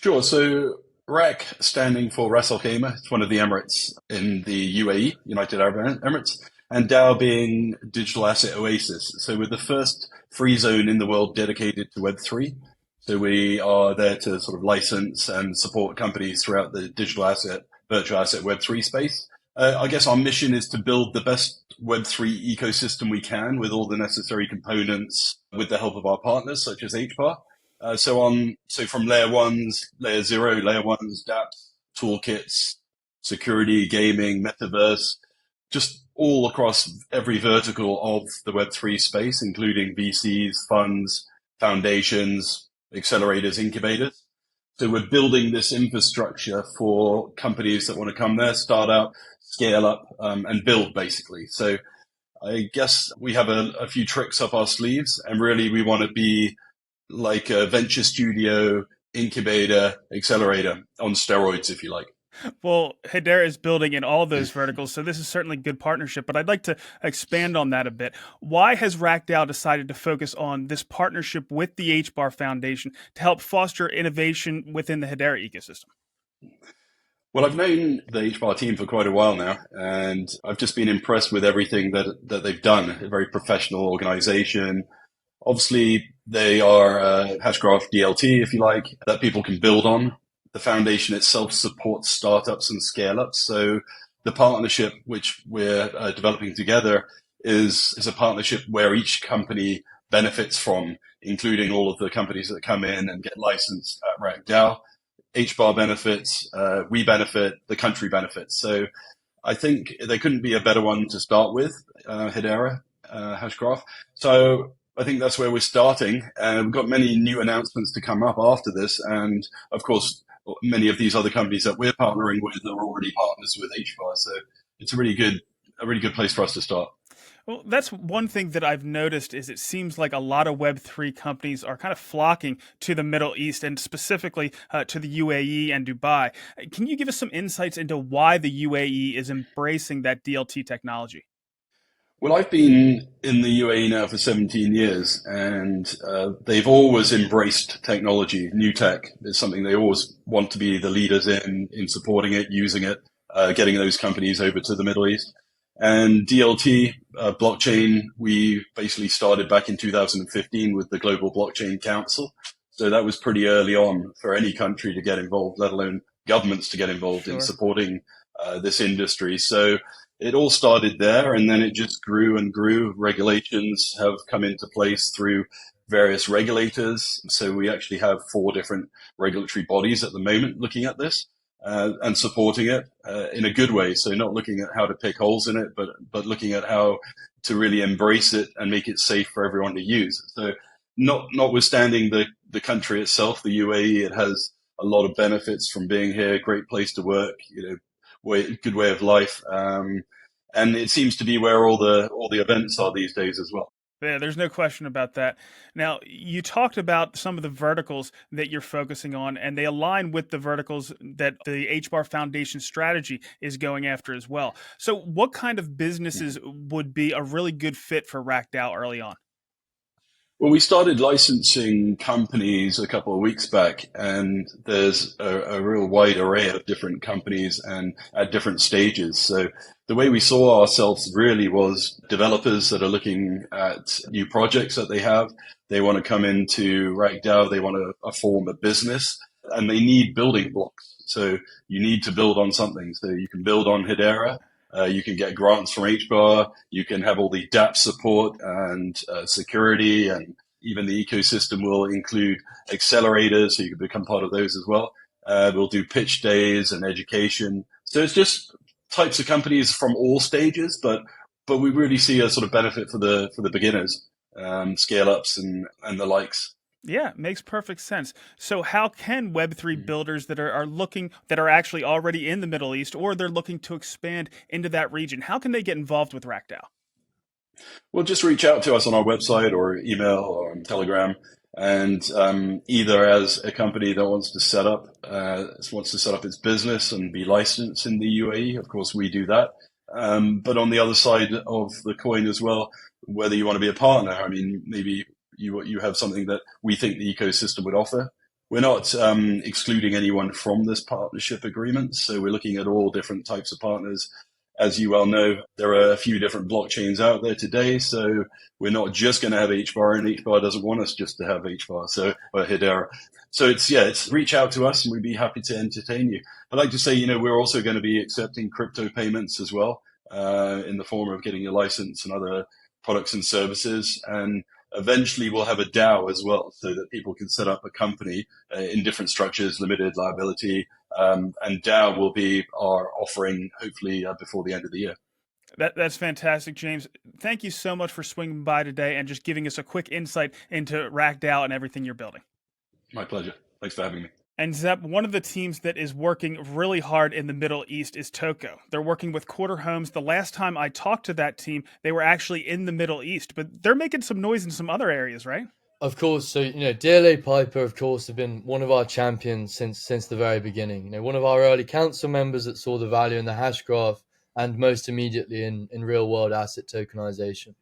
Sure. So RAK standing for Ras Al Khaimah. It's one of the Emirates in the UAE, United Arab Emirates, and DAO being Digital Asset Oasis. So we're the first free zone in the world dedicated to Web3. So we are there to sort of license and support companies throughout the digital asset, virtual asset Web3 space. I guess our mission is to build the best Web3 ecosystem we can with all the necessary components with the help of our partners, such as HBAR. So from layer ones, layer zero, layer ones, dApps, toolkits, security, gaming, metaverse, just all across every vertical of the Web3 space, including VCs, funds, foundations, accelerators, incubators. So we're building this infrastructure for companies that want to come there, start up, scale up, and build basically. So I guess we have a few tricks up our sleeves, and really we want to be like a venture studio, incubator, accelerator on steroids, if you like. Well, Hedera is building in all those verticals, so this is certainly a good partnership, but I'd like to expand on that a bit. Why has RackDAO decided to focus on this partnership with the H-Bar Foundation to help foster innovation within the Hedera ecosystem? Well, I've known the HBAR team for quite a while now, and I've just been impressed with everything that they've done. A very professional organization. Obviously, they are Hashgraph DLT, if you like, that people can build on. The foundation itself supports startups and scale-ups. So the partnership which we're developing together is a partnership where each company benefits from, including all of the companies that come in and get licensed at RackDAO. HBAR benefits, we benefit, the country benefits. So I think there couldn't be a better one to start with, Hedera, Hashgraph. So I think that's where we're starting. And we've got many new announcements to come up after this. And of course, many of these other companies that we're partnering with are already partners with HBAR. So it's a really good place for us to start. Well, that's one thing that I've noticed is it seems like a lot of Web3 companies are kind of flocking to the Middle East and specifically to the UAE and Dubai. Can you give us some insights into why the UAE is embracing that DLT technology? Well, I've been in the UAE now for 17 years, and they've always embraced technology. New tech is something they always want to be the leaders in supporting it, using it, getting those companies over to the Middle East. And DLT, blockchain, we basically started back in 2015 with the Global Blockchain Council. So that was pretty early on for any country to get involved, let alone governments to get involved in supporting this industry. So it all started there, and then it just grew and grew. Regulations have come into place through various regulators. So we actually have 4 different regulatory bodies at the moment looking at this. And supporting it in a good way. So not looking at how to pick holes in it, but looking at how to really embrace it and make it safe for everyone to use. So notwithstanding the country itself, the UAE, it has a lot of benefits from being here, great place to work, good way of life. And it seems to be where all the events are these days as well. Yeah, there's no question about that. Now, you talked about some of the verticals that you're focusing on, and they align with the verticals that the HBAR Foundation strategy is going after as well. So what kind of businesses would be a really good fit for RackDAO early on? Well, we started licensing companies a couple of weeks back, and there's a real wide array of different companies and at different stages. So the way we saw ourselves really was developers that are looking at new projects that they have. They want to come into RackDAO, they want to form a business, and they need building blocks. So you need to build on something. So you can build on Hedera, You can get grants from HBAR. You can have all the DApp support and security, and even the ecosystem will include accelerators, so you can become part of those as well. We'll do pitch days and education. So it's just types of companies from all stages, but we really see a sort of benefit for the beginners, scale ups and the likes. Yeah, makes perfect sense. So how can Web3 builders that are looking, that are actually already in the Middle East, or they're looking to expand into that region, how can they get involved with RackDAO? Well, just reach out to us on our website or email or on Telegram. And either as a company that wants to set up its business and be licensed in the UAE, of course we do that. But on the other side of the coin as well, whether you want to be a partner, I mean, maybe you have something that we think the ecosystem would offer. We're not excluding anyone from this partnership agreement, so we're looking at all different types of partners. As you well know, there are a few different blockchains out there today, so we're not just going to have HBAR, and HBAR doesn't want us just to have HBAR, or Hedera. So it's reach out to us, and we'd be happy to entertain you. I'd like to say, we're also going to be accepting crypto payments as well, in the form of getting a license and other products and services, and eventually we'll have a DAO as well, so that people can set up a company in different structures, limited liability, and DAO will be our offering hopefully before the end of the year. That's fantastic, James. Thank you so much for swinging by today and just giving us a quick insight into RackDAO and everything you're building. My pleasure. Thanks for having me. And Zep, one of the teams that is working really hard in the Middle East is Toko. They're working with Quarter Homes. The last time I talked to that team, they were actually in the Middle East, but they're making some noise in some other areas, right? Of course. So, DLA Piper, of course, have been one of our champions since the very beginning. One of our early council members that saw the value in the hash graph and most immediately in real world asset tokenization.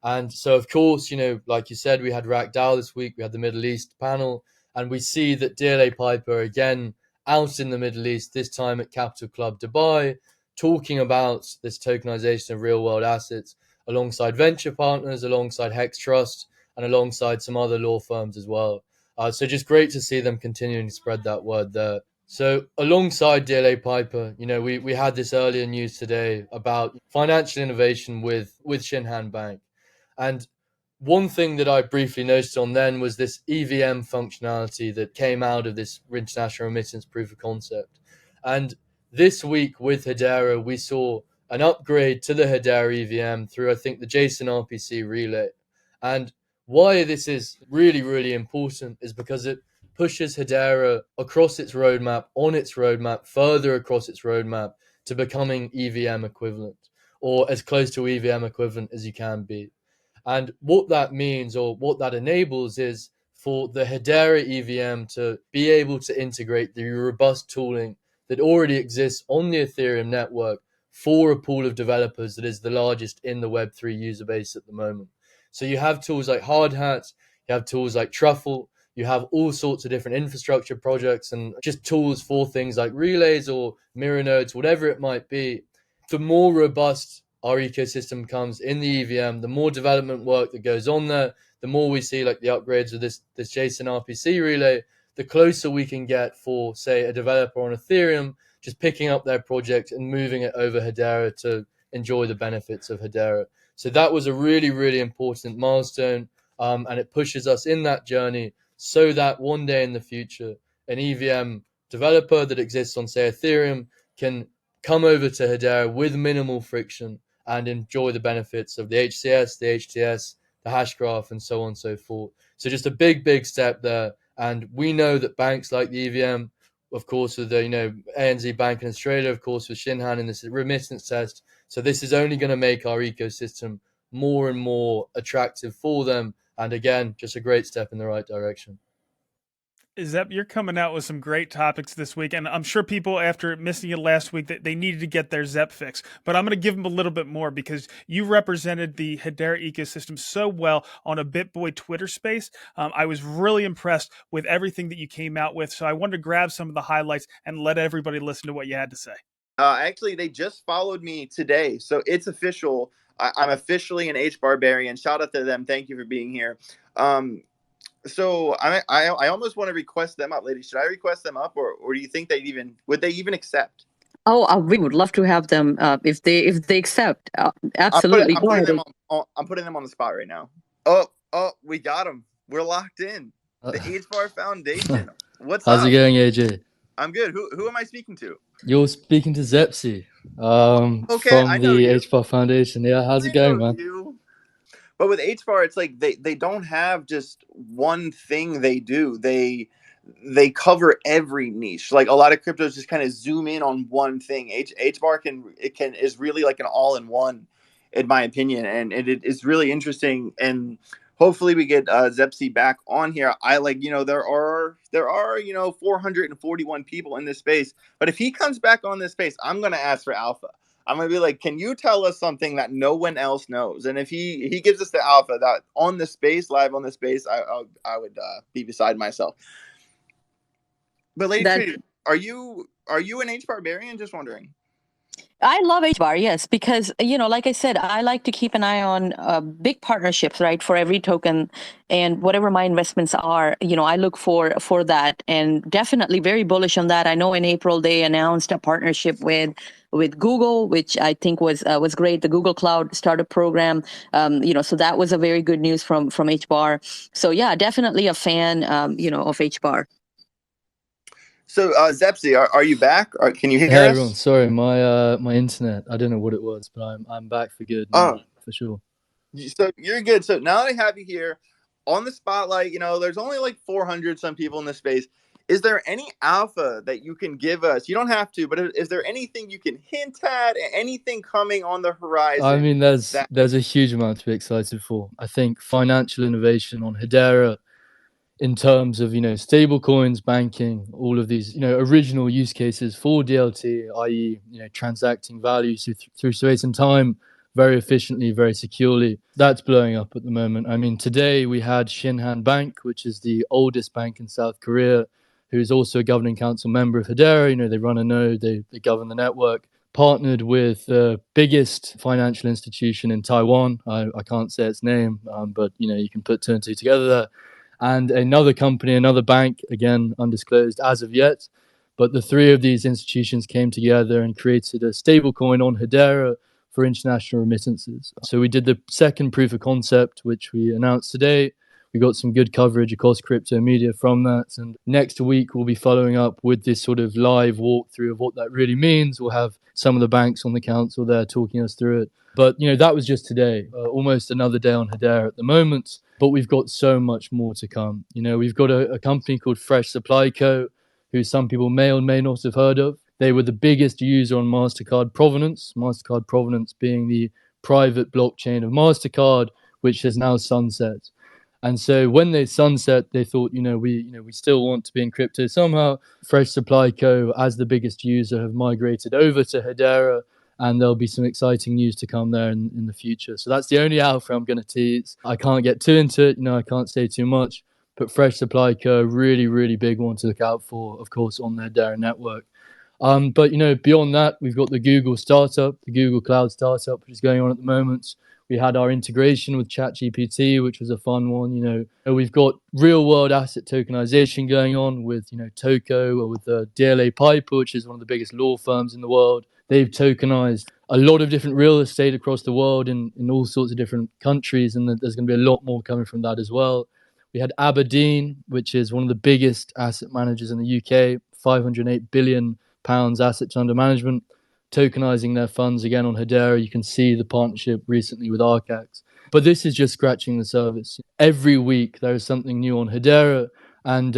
And so, of course, like you said, we had RackDAO this week, we had the Middle East panel, and we see that DLA Piper again out in the Middle East, this time at Capital Club Dubai, talking about this tokenization of real world assets alongside venture partners, alongside Hex Trust, and alongside some other law firms as well. So just great to see them continuing to spread that word there. So alongside DLA Piper, we had this earlier news today about financial innovation with Shinhan Bank. And one thing that I briefly noticed on then was this EVM functionality that came out of this international remittance proof of concept. And this week with Hedera, we saw an upgrade to the Hedera EVM through, I think, the JSON-RPC relay. And why this is really, really important is because it pushes Hedera across its roadmap, further across its roadmap to becoming EVM equivalent, or as close to EVM equivalent as you can be. And what that means, or what that enables, is for the Hedera EVM to be able to integrate the robust tooling that already exists on the Ethereum network for a pool of developers that is the largest in the Web3 user base at the moment. So you have tools like Hardhat, you have tools like Truffle, you have all sorts of different infrastructure projects and just tools for things like relays or mirror nodes, whatever it might be. The more robust our ecosystem becomes in the EVM, the more development work that goes on there, the more we see like the upgrades of this JSON-RPC relay, the closer we can get for, say, a developer on Ethereum, just picking up their project and moving it over Hedera to enjoy the benefits of Hedera. So that was a really, really important milestone, and it pushes us in that journey so that one day in the future, an EVM developer that exists on, say, Ethereum can come over to Hedera with minimal friction and enjoy the benefits of the HCS, the HTS, the hash graph, and so on and so forth. So just a big, big step there. And we know that banks like the EVM, of course, with the ANZ Bank in Australia, of course, with Shinhan in this remittance test. So this is only going to make our ecosystem more and more attractive for them. And again, just a great step in the right direction. Zep, you're coming out with some great topics this week, and I'm sure people, after missing it last week, that they needed to get their Zep fix. But I'm going to give them a little bit more because you represented the Hedera ecosystem so well on a Bitboy Twitter space. I was really impressed with everything that you came out with, so I wanted to grab some of the highlights and let everybody listen to what you had to say. Actually, they just followed me today, so it's official. I'm officially an H-Barbarian. Shout out to them. Thank you for being here. So I almost want to request them up, ladies. Should I request them up, or do you think would they even accept? Oh, we would love to have them if they accept. Absolutely. I'm putting them on the spot right now. Oh, we got them. We're locked in. The H-Bar Foundation. What's How's up? it going, AJ? I'm good. Who am I speaking to? You're speaking to Zepsi Okay, I from know the you. HBAR Foundation. Yeah, how's it going, man? But with HBAR, it's like they don't have just one thing they do. They cover every niche. Like a lot of cryptos just kind of zoom in on one thing. HBAR is really like an all-in-one, in my opinion, and it is really interesting. And hopefully we get Zepsi back on here. I like, there are 441 people in this space, but if he comes back on this space, I'm gonna ask for alpha. I'm gonna be like, can you tell us something that no one else knows? And if he gives us the alpha that on the space, live on the space, I would be beside myself. But Lady Tree, are you an H barbarian? Just wondering. I love HBAR, yes, because, like I said, I like to keep an eye on big partnerships, right, for every token, and whatever my investments are, I look for that, and definitely very bullish on that. I know in April they announced a partnership with Google, which I think was great. The Google Cloud Startup Program, so that was a very good news from HBAR. So yeah, definitely a fan, of HBAR. So, Zepsi, are you back? Can you hear us? Hey everyone, sorry, my internet, I don't know what it was, but I'm back for good now, for sure. So you're good. So now that I have you here on the spotlight, there's only like 400 some people in this space. Is there any alpha that you can give us? You don't have to, but is there anything you can hint at? Anything coming on the horizon? I mean, there's a huge amount to be excited for. I think financial innovation on Hedera, in terms of stable coins, banking, all of these original use cases for DLT, i.e. transacting value through space and time very efficiently, very securely. That's blowing up at the moment. I mean, today we had Shinhan Bank, which is the oldest bank in South Korea, who's also a governing council member of Hedera. They run a node, they govern the network. Partnered with the biggest financial institution in Taiwan. I can't say its name, but you can put two and two together there. And another company, another bank, again, undisclosed as of yet. But the three of these institutions came together and created a stablecoin on Hedera for international remittances. So we did the second proof of concept, which we announced today. We got some good coverage across crypto media from that. And next week, we'll be following up with this sort of live walkthrough of what that really means. We'll have some of the banks on the council there talking us through it. But, that was just today, almost another day on Hedera at the moment. But we've got so much more to come. We've got a company called Fresh Supply Co., who some people may or may not have heard of. They were the biggest user on MasterCard Provenance being the private blockchain of MasterCard, which has now sunset. And so when they sunset, they thought, we still want to be in crypto somehow. Fresh Supply Co., as the biggest user, have migrated over to Hedera, and there'll be some exciting news to come there in the future. So that's the only alpha I'm going to tease. I can't get too into it, I can't say too much, but Fresh Supply Co., really, really big one to look out for, of course, on the Hedera network. But, beyond that, we've got the Google startup, the Google Cloud startup, which is going on at the moment. We had our integration with ChatGPT, which was a fun one. We've got real world asset tokenization going on with, Toko, or with DLA Piper, which is one of the biggest law firms in the world. They've tokenized a lot of different real estate across the world in all sorts of different countries, and there's going to be a lot more coming from that as well. We had Aberdeen, which is one of the biggest asset managers in the UK, £508 billion assets under management, tokenizing their funds again on Hedera. You can see the partnership recently with Arcax. But this is just scratching the surface. Every week there is something new on Hedera. And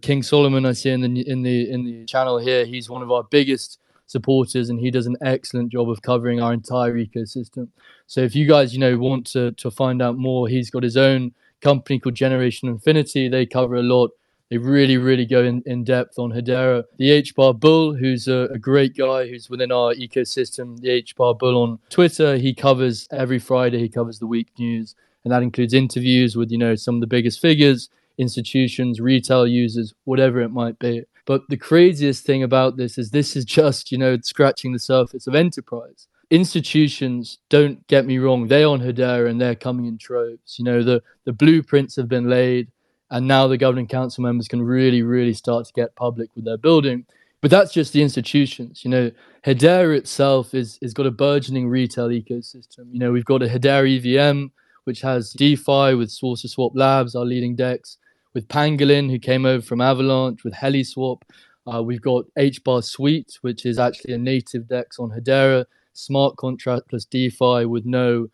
King Solomon, I see in the channel here, he's one of our biggest supporters, and he does an excellent job of covering our entire ecosystem. So if you guys want to find out more, he's got his own company called Generation Infinity. They cover a lot. They really, really go in depth on Hedera. The H-Bar Bull, who's a great guy who's within our ecosystem, the H-Bar Bull on Twitter, he covers every Friday, he covers the week news. And that includes interviews with, some of the biggest figures, institutions, retail users, whatever it might be. But the craziest thing about this is just, scratching the surface of enterprise. Institutions, don't get me wrong, they're on Hedera and they're coming in troves. The blueprints have been laid. And now the governing council members can really, really start to get public with their building. But that's just the institutions. Hedera itself is got a burgeoning retail ecosystem. We've got a Hedera EVM, which has DeFi with Saucerswap Labs, our leading DEX, with Pangolin, who came over from Avalanche, with HeliSwap. We've got H-Bar Suite, which is actually a native DEX on Hedera, smart contract plus DeFi with no,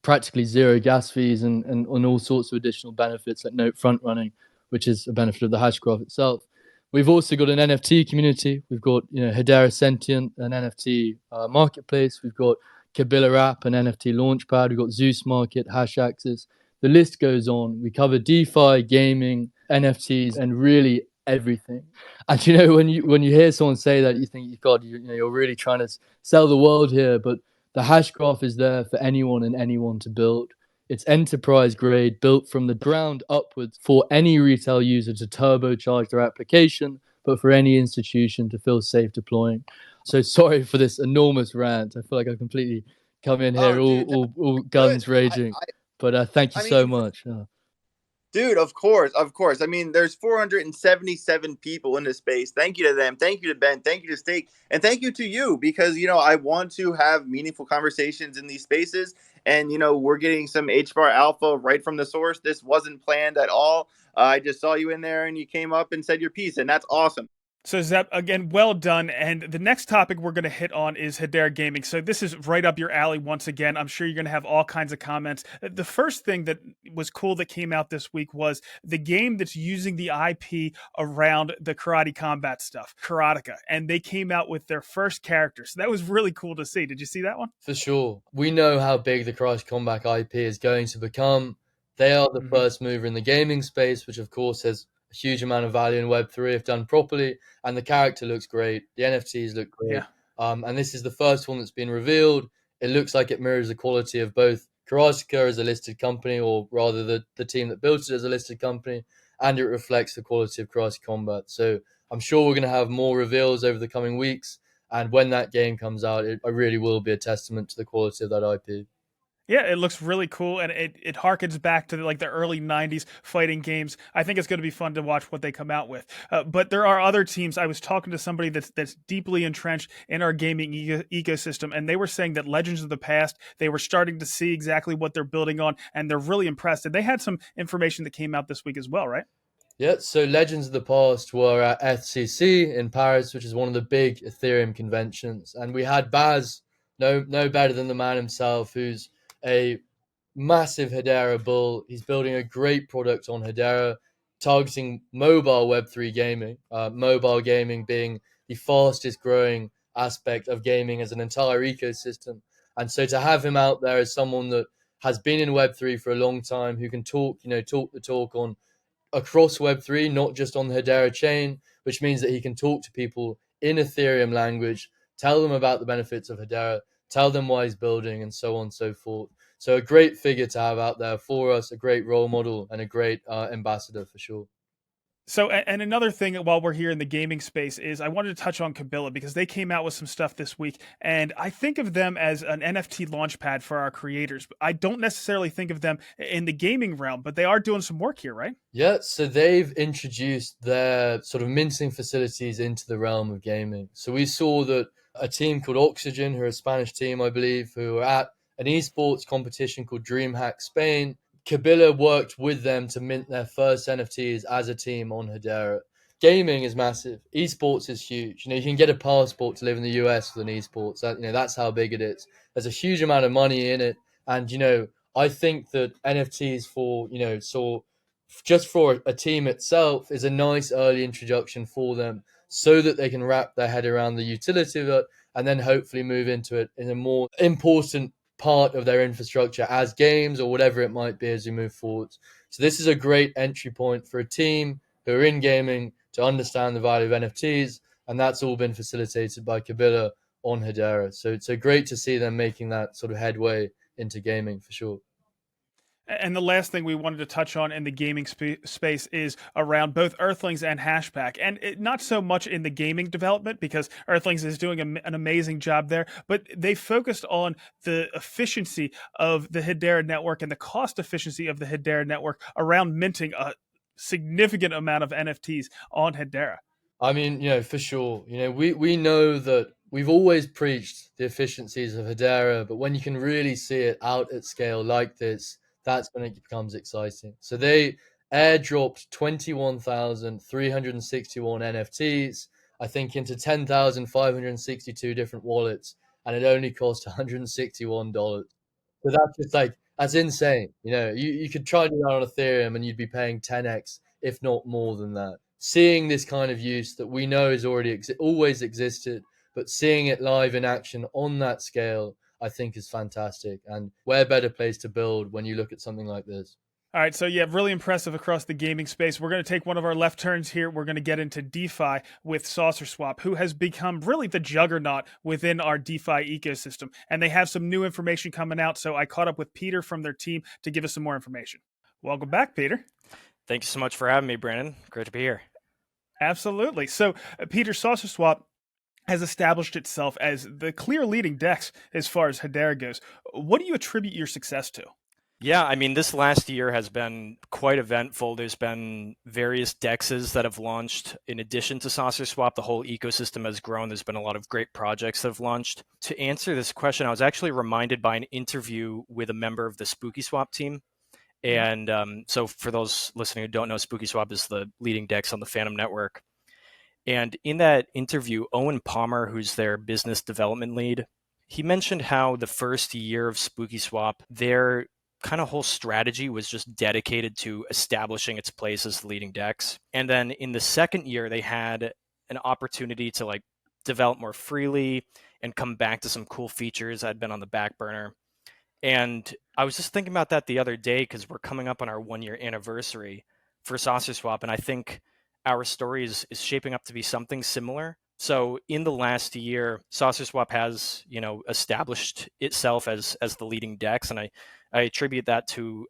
practically zero gas fees and all sorts of additional benefits like note front running, which is a benefit of the hash graph itself. We've also got an NFT community. We've got Hedera Sentient, an NFT marketplace. We've got Kabila App, an NFT launchpad. We've got Zeus Market, Hash Axis. The list goes on. We cover DeFi, gaming, NFTs, and really everything. And when you hear someone say that, you think, God, you're really trying to sell the world here. But the hash graph is there for anyone and anyone to build. It's enterprise grade, built from the ground upwards for any retail user to turbocharge their application, but for any institution to feel safe deploying. So sorry for this enormous rant. I feel like I completely come in here all guns raging. But thank you so much. Dude, of course. I mean, there's 477 people in this space. Thank you to them. Thank you to Ben. Thank you to Stake. And thank you to you because, I want to have meaningful conversations in these spaces. And, we're getting some HBAR alpha right from the source. This wasn't planned at all. I just saw you in there and you came up and said your piece, and that's awesome. So Zep, again, well done. And the next topic we're going to hit on is Hedera Gaming. So this is right up your alley once again. I'm sure you're going to have all kinds of comments. The first thing that was cool that came out this week was the game that's using the IP around the karate combat stuff, Karateka. And they came out with their first character. So that was really cool to see. Did you see that one? For sure. We know how big the karate combat IP is going to become. They are the first mover in the gaming space, which of course has a huge amount of value in Web3 if done properly. And the character looks great. The NFTs look great. Yeah. And this is the first one that's been revealed. It looks like it mirrors the quality of both Karateka as a listed company, or rather the team that built it as a listed company, and it reflects the quality of Karate Combat. So I'm sure we're going to have more reveals over the coming weeks. And when that game comes out, it really will be a testament to the quality of that IP. Yeah, it looks really cool, and it harkens back to the early 90s fighting games. I think it's going to be fun to watch what they come out with. But there are other teams. I was talking to somebody that's deeply entrenched in our gaming ecosystem, and they were saying that Legends of the Past, they were starting to see exactly what they're building on, and they're really impressed. And they had some information that came out this week as well, right? Yeah, so Legends of the Past were at FCC in Paris, which is one of the big Ethereum conventions. And we had Baz, no better than the man himself, who's a massive Hedera bull. He's building a great product on Hedera, targeting mobile Web3 gaming, mobile gaming being the fastest growing aspect of gaming as an entire ecosystem. And so to have him out there as someone that has been in Web3 for a long time, who can talk the talk on across Web3, not just on the Hedera chain, which means that he can talk to people in Ethereum language, tell them about the benefits of Hedera, tell them why he's building, and so on and so forth. So a great figure to have out there for us, a great role model, and a great ambassador for sure. So, and another thing while we're here in the gaming space is I wanted to touch on Kabila because they came out with some stuff this week, and I think of them as an NFT launchpad for our creators. I don't necessarily think of them in the gaming realm, but they are doing some work here, right? Yeah, so they've introduced their sort of minting facilities into the realm of gaming. So we saw that a team called Oxygen, who are a Spanish team, I believe, who are at an esports competition called DreamHack Spain. Kabila worked with them to mint their first NFTs as a team on Hedera. Gaming is massive. Esports is huge. You can get a passport to live in the US with an esports. That's how big it is. There's a huge amount of money in it. And, I think that NFTs just for a team itself is a nice early introduction for them so that they can wrap their head around the utility of it and then hopefully move into it in a more important part of their infrastructure as games or whatever it might be as we move forward. So this is a great entry point for a team who are in gaming to understand the value of NFTs, and that's all been facilitated by Kabila on Hedera. So it's great to see them making that sort of headway into gaming for sure. And the last thing we wanted to touch on in the gaming space is around both Earthlings and Hashpack. And not so much in the gaming development because Earthlings is doing an amazing job there, but they focused on the efficiency of the Hedera network and the cost efficiency of the Hedera network around minting a significant amount of NFTs on Hedera. I mean, for sure. We know that we've always preached the efficiencies of Hedera, but when you can really see it out at scale like this, that's when it becomes exciting. So they airdropped 21,361 NFTs, I think, into 10,562 different wallets, and it only cost $161. So that's just that's insane. You could try to do that on Ethereum and you'd be paying 10x, if not more than that. Seeing this kind of use that we know has already always existed, but seeing it live in action on that scale, I think is fantastic. And where better place to build when you look at something like this? All right, so yeah, really impressive across the gaming space. We're going to take one of our left turns here. We're going to get into DeFi with Saucerswap, who has become really the juggernaut within our DeFi ecosystem. And they have some new information coming out, so I caught up with Peter from their team to give us some more information. Welcome back, Peter. Thank you so much for having me, Brandon. Great to be here. Absolutely. So, Peter, Saucerswap has established itself as the clear leading DEX as far as Hedera goes. What do you attribute your success to? Yeah, I mean, this last year has been quite eventful. There's been various DEXs that have launched. In addition to Saucerswap, the whole ecosystem has grown. There's been a lot of great projects that have launched. To answer this question, I was actually reminded by an interview with a member of the SpookySwap team. And so for those listening who don't know, SpookySwap is the leading DEX on the Phantom network. And in that interview, Owen Palmer, who's their business development lead, he mentioned how the first year of SpookySwap, their kind of whole strategy was just dedicated to establishing its place as the leading DEX. And then in the second year, they had an opportunity to develop more freely and come back to some cool features that had been on the back burner. And I was just thinking about that the other day because we're coming up on our 1-year anniversary for Saucerswap, and I think our story is shaping up to be something similar. So in the last year, Saucerswap has, established itself as the leading DEX, and I attribute that to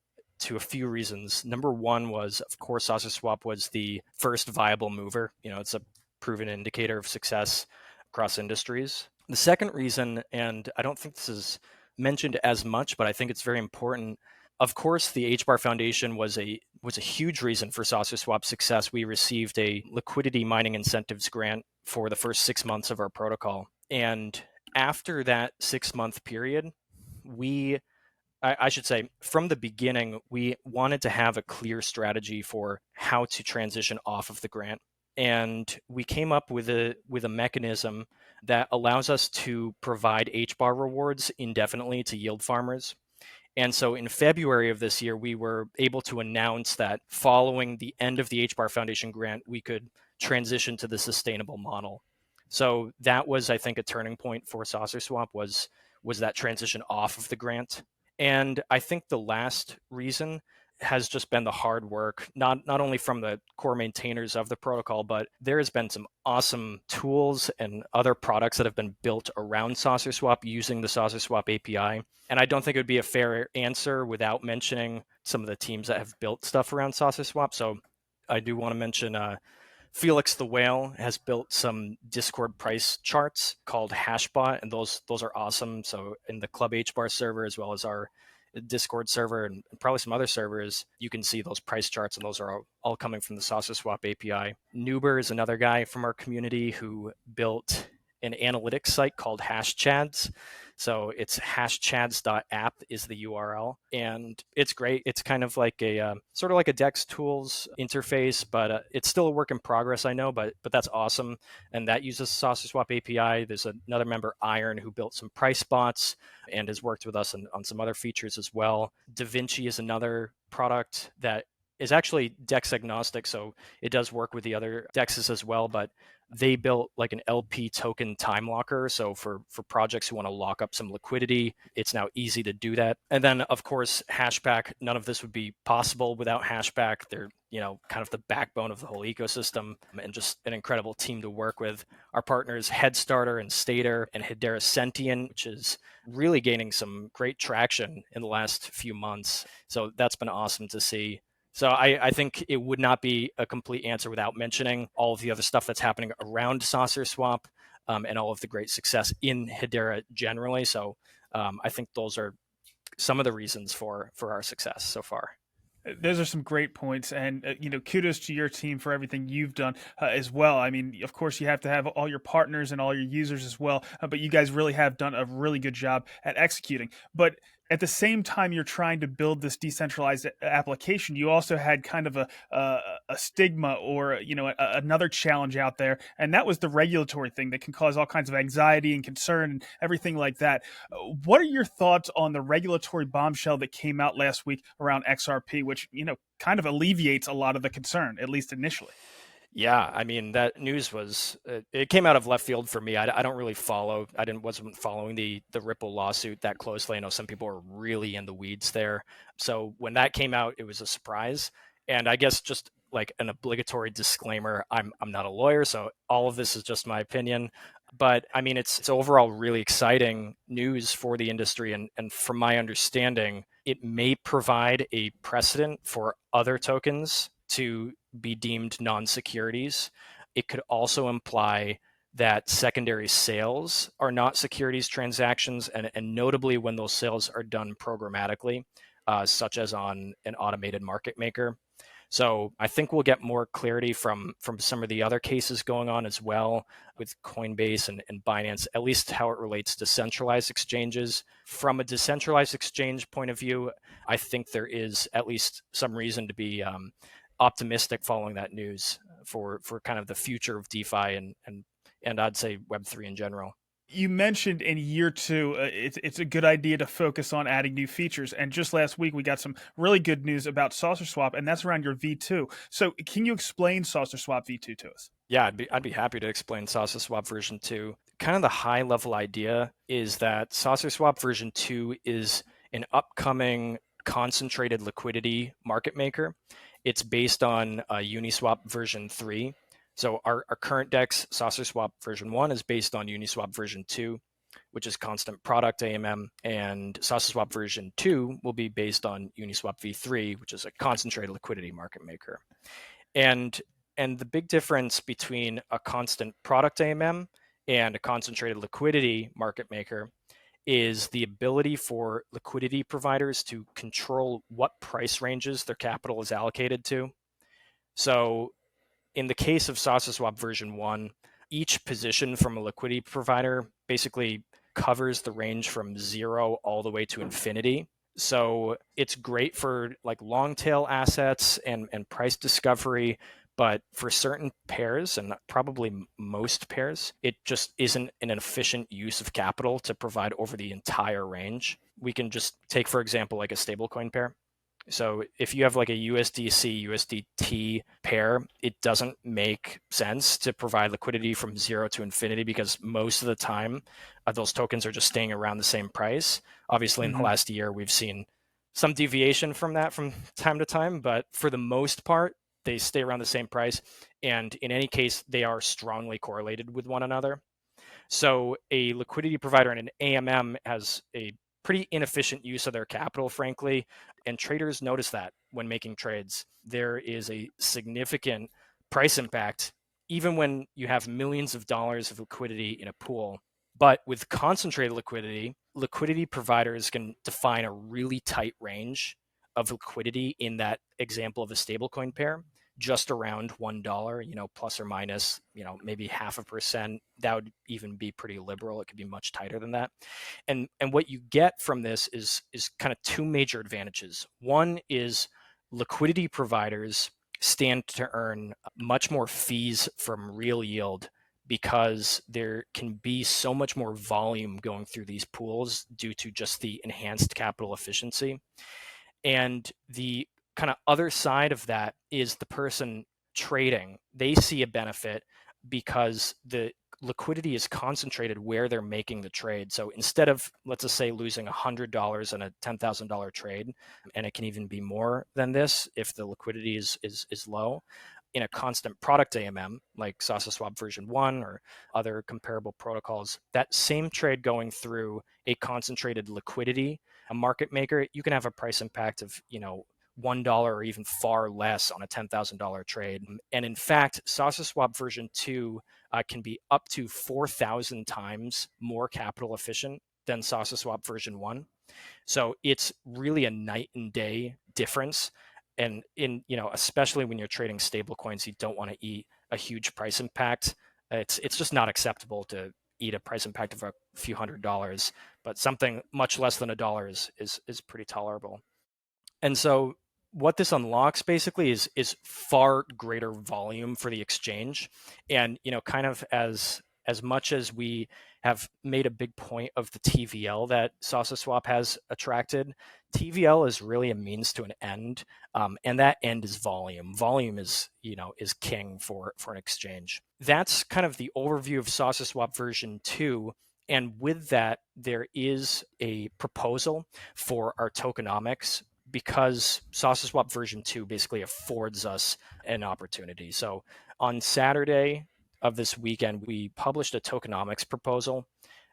a few reasons. Number one was, of course, Saucerswap was the first viable mover. It's a proven indicator of success across industries. The second reason, and I don't think this is mentioned as much, but I think it's very important. Of course, the H-Bar Foundation was a huge reason for Saucerswap's success. We received a liquidity mining incentives grant for the first 6 months of our protocol. And after that 6-month period, I should say, from the beginning, we wanted to have a clear strategy for how to transition off of the grant. And we came up with a mechanism that allows us to provide H-bar rewards indefinitely to yield farmers. And so in February of this year, we were able to announce that following the end of the H-bar Foundation grant, we could transition to the sustainable model. So that was, I think, a turning point for Saucerswap was that transition off of the grant. And I think the last reason has just been the hard work, not only from the core maintainers of the protocol, but there has been some awesome tools and other products that have been built around Saucerswap using the Saucerswap API. And I don't think it would be a fair answer without mentioning some of the teams that have built stuff around Saucerswap. So I do want to mention Felix the Whale has built some Discord price charts called Hashbot, and those are awesome. So in the Club HBAR server, as well as our Discord server and probably some other servers, you can see those price charts, and those are all coming from the Saucerswap API. Nuber is another guy from our community who built an analytics site called HashChads. So it's hashchads.app is the URL, and it's great. It's kind of like a sort of like a DEX tools interface, but it's still a work in progress, I know, but that's awesome. And that uses Saucerswap API. There's another member, Iron, who built some price bots and has worked with us on some other features as well. DaVinci is another product that is actually DEX agnostic, so it does work with the other DEXs as well, but they built like an LP token time locker. So for projects who want to lock up some liquidity, it's now easy to do that. And then, of course, Hashback, none of this would be possible without Hashback. They're, kind of the backbone of the whole ecosystem and just an incredible team to work with. Our partners, Headstarter and Stater and Hedera Sentient, which is really gaining some great traction in the last few months. So that's been awesome to see. So I think it would not be a complete answer without mentioning all of the other stuff that's happening around Saucerswap and all of the great success in Hedera generally. So I think those are some of the reasons for our success so far. Those are some great points, and kudos to your team for everything you've done as well. I mean, of course, you have to have all your partners and all your users as well, but you guys really have done a really good job at executing. But at the same time, you're trying to build this decentralized application. You also had kind of a stigma, or another challenge out there, and that was the regulatory thing that can cause all kinds of anxiety and concern and everything like that. What are your thoughts on the regulatory bombshell that came out last week around XRP, which, kind of alleviates a lot of the concern, at least initially? Yeah, I mean, that news was, it came out of left field for me. I don't really follow, wasn't following the Ripple lawsuit that closely. I know some people are really in the weeds there. So when that came out, it was a surprise. And I guess just like an obligatory disclaimer, I'm not a lawyer, so all of this is just my opinion. But I mean, it's overall really exciting news for the industry. And from my understanding, it may provide a precedent for other tokens to be deemed non-securities. It could also imply that secondary sales are not securities transactions, and notably when those sales are done programmatically, such as on an automated market maker. So I think we'll get more clarity from some of the other cases going on as well with Coinbase and Binance, at least how it relates to centralized exchanges. From a decentralized exchange point of view, I think there is at least some reason to be optimistic following that news for kind of the future of DeFi and I'd say Web3 in general. You mentioned in year two, it's a good idea to focus on adding new features. And just last week, we got some really good news about Saucerswap, and that's around your V2. So can you explain Saucerswap V2 to us? Yeah, I'd be happy to explain Saucerswap version 2. Kind of the high level idea is that Saucerswap version 2 is an upcoming concentrated liquidity market maker. It's based on Uniswap version 3. So our current DEX, Saucerswap version 1, is based on Uniswap version 2, which is constant product AMM, and Saucerswap version 2 will be based on Uniswap v3, which is a concentrated liquidity market maker. And the big difference between a constant product AMM and a concentrated liquidity market maker is the ability for liquidity providers to control what price ranges their capital is allocated to. So in the case of Saucerswap version 1, each position from a liquidity provider basically covers the range from 0 all the way to infinity. So it's great for like long tail assets and price discovery, but for certain pairs, and probably most pairs, it just isn't an efficient use of capital to provide over the entire range. We can just take, for example, like a stablecoin pair. So if you have like a USDC, USDT pair, it doesn't make sense to provide liquidity from 0 to infinity because most of the time those tokens are just staying around the same price. Obviously, in the last year, we've seen some deviation from that from time to time, but for the most part, they stay around the same price. And in any case, they are strongly correlated with one another. So a liquidity provider and an AMM has a pretty inefficient use of their capital, frankly. And traders notice that when making trades. There is a significant price impact, even when you have millions of dollars of liquidity in a pool. But with concentrated liquidity, liquidity providers can define a really tight range of liquidity in that example of a stablecoin pair, just around $1, plus or minus, maybe 0.5%. That would even be pretty liberal. It could be much tighter than that. And what you get from this is kind of two major advantages. One is liquidity providers stand to earn much more fees from real yield because there can be so much more volume going through these pools due to just the enhanced capital efficiency. And the kind of other side of that is the person trading. They see a benefit because the liquidity is concentrated where they're making the trade. So instead of, let's just say, losing $100 in a $10,000 trade, and it can even be more than this if the liquidity is low, in a constant product AMM like Saucerswap version 1 or other comparable protocols, that same trade going through a concentrated liquidity, a market maker, you can have a price impact of, $1 or even far less on a $10,000 trade. And in fact, Saucerswap version 2 can be up to 4,000 times more capital efficient than Saucerswap version 1. So it's really a night and day difference. And especially when you're trading stable coins, you don't want to eat a huge price impact. It's just not acceptable to eat a price impact of a few $100s, but something much less than $1 is pretty tolerable. And so what this unlocks basically is far greater volume for the exchange. And kind of as much as we have made a big point of the TVL that Saucerswap has attracted, TVL is really a means to an end, and that end is volume. Volume is king for an exchange. That's kind of the overview of Saucerswap version 2. And with that, there is a proposal for our tokenomics, because Saucerswap version 2 basically affords us an opportunity. So on Saturday of this weekend, we published a tokenomics proposal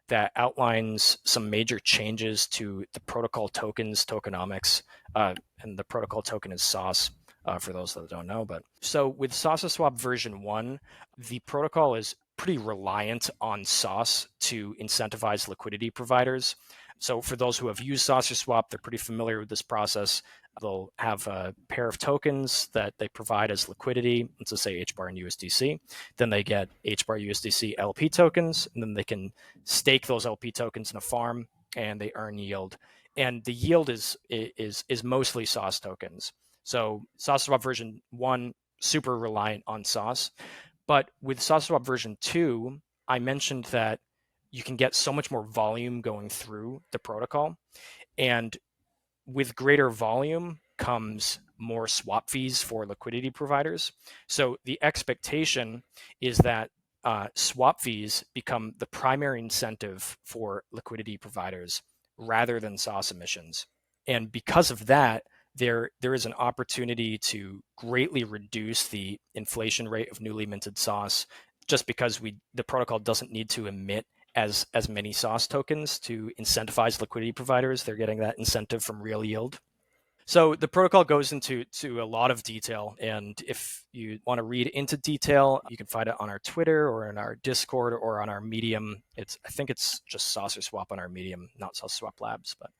that outlines some major changes to the protocol tokens tokenomics, and the protocol token is Sauce, for those that don't know. But so with Saucerswap version 1, the protocol is pretty reliant on Sauce to incentivize liquidity providers. So for those who have used Saucerswap, they're pretty familiar with this process. They'll have a pair of tokens that they provide as liquidity, let's just say HBAR and USDC. Then they get HBAR USDC LP tokens, and then they can stake those LP tokens in a farm, and they earn yield. And the yield is mostly Sauce tokens. So Saucerswap version 1, super reliant on Sauce. But with Saucerswap version 2, I mentioned that you can get so much more volume going through the protocol. And with greater volume comes more swap fees for liquidity providers. So the expectation is that swap fees become the primary incentive for liquidity providers rather than Sauce emissions. And because of that, there is an opportunity to greatly reduce the inflation rate of newly minted Sauce, just because the protocol doesn't need to emit as many Sauce tokens to incentivize liquidity providers. They're getting that incentive from real yield. So the protocol goes into a lot of detail, and if you want to read into detail, you can find it on our Twitter or in our Discord or on our Medium. I think it's just Saucerswap on our Medium, not Saucerswap Labs. But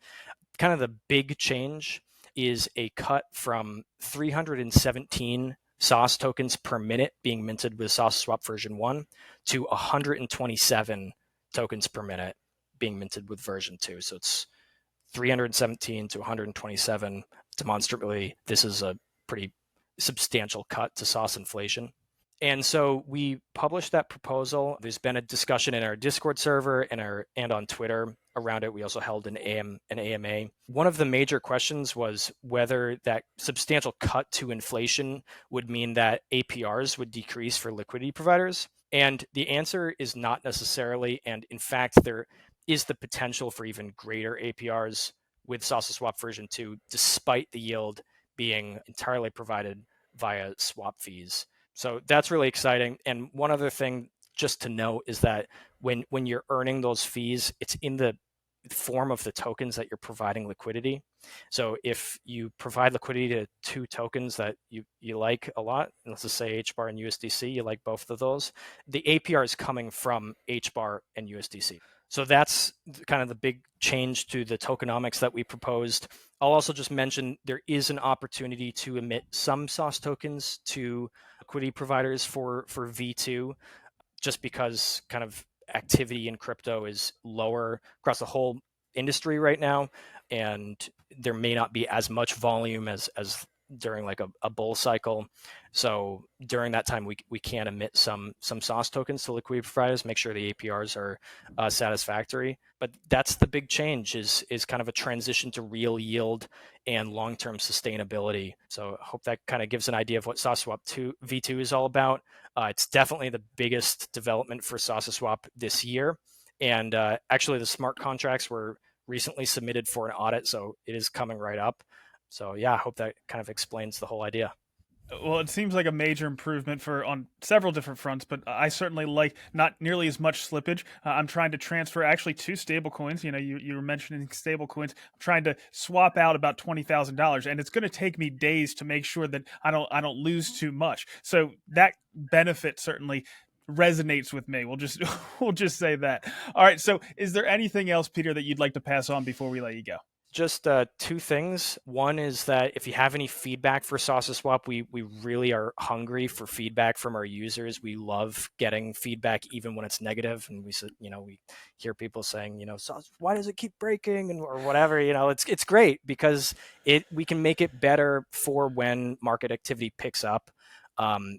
kind of the big change is a cut from 317 Sauce tokens per minute being minted with Saucerswap version 1 to 127 tokens per minute being minted with version 2. So it's 317 to 127. Demonstrably, this is a pretty substantial cut to Sauce inflation. And so we published that proposal. There's been a discussion in our Discord server and on Twitter around it. We also held an AMA. One of the major questions was whether that substantial cut to inflation would mean that APRs would decrease for liquidity providers. And the answer is not necessarily. And in fact, there is the potential for even greater APRs with Saucerswap version 2, despite the yield being entirely provided via swap fees. So that's really exciting. And one other thing just to note is that when you're earning those fees, it's in the form of the tokens that you're providing liquidity. So if you provide liquidity to 2 tokens that you like a lot, let's just say HBAR and USDC, you like both of those, the APR is coming from HBAR and USDC. So that's kind of the big change to the tokenomics that we proposed. I'll also just mention there is an opportunity to emit some Sauce tokens to liquidity providers for V2, just because kind of activity in crypto is lower across the whole industry right now, and there may not be as much volume as during like a bull cycle. So during that time, we can emit some Sauce tokens to liquidity providers, make sure the APRs are satisfactory. But that's the big change, is kind of a transition to real yield and long-term sustainability. So I hope that kind of gives an idea of what Saucerswap V2 is all about. It's definitely the biggest development for Saucerswap this year. And actually, the smart contracts were recently submitted for an audit, so it is coming right up. So yeah, I hope that kind of explains the whole idea. Well, it seems like a major improvement on several different fronts, but I certainly like not nearly as much slippage. I'm trying to transfer actually 2 stable coins. You were mentioning stable coins. I'm trying to swap out about $20,000, and it's going to take me days to make sure that I don't lose too much. So that benefit certainly resonates with me. We'll just say that. All right. So is there anything else, Peter, that you'd like to pass on before we let you go? Just two things. One is that if you have any feedback for Saucerswap, we really are hungry for feedback from our users. We love getting feedback even when it's negative. And we hear people saying, why does it keep breaking or whatever. It's great because we can make it better for when market activity picks up.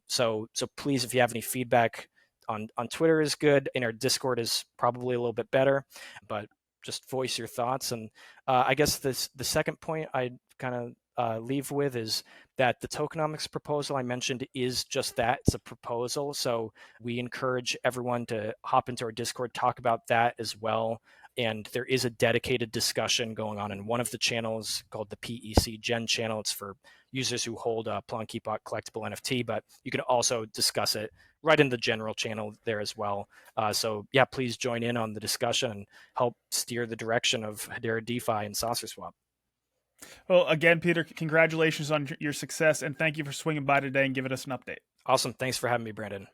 So please, if you have any feedback on Twitter is good. In our Discord is probably a little bit better, but just voice your thoughts. And I guess the second point I'd kind of leave with is that the tokenomics proposal I mentioned is just that. It's a proposal. So we encourage everyone to hop into our Discord, talk about that as well. And there is a dedicated discussion going on in one of the channels called the PEC Gen channel. It's for users who hold a Plonkeepot collectible NFT, but you can also discuss it right in the general channel there as well. So yeah, please join in on the discussion and help steer the direction of Hedera DeFi and Saucerswap. Well, again, Peter, congratulations on your success, and thank you for swinging by today and giving us an update. Awesome. Thanks for having me, Brandon.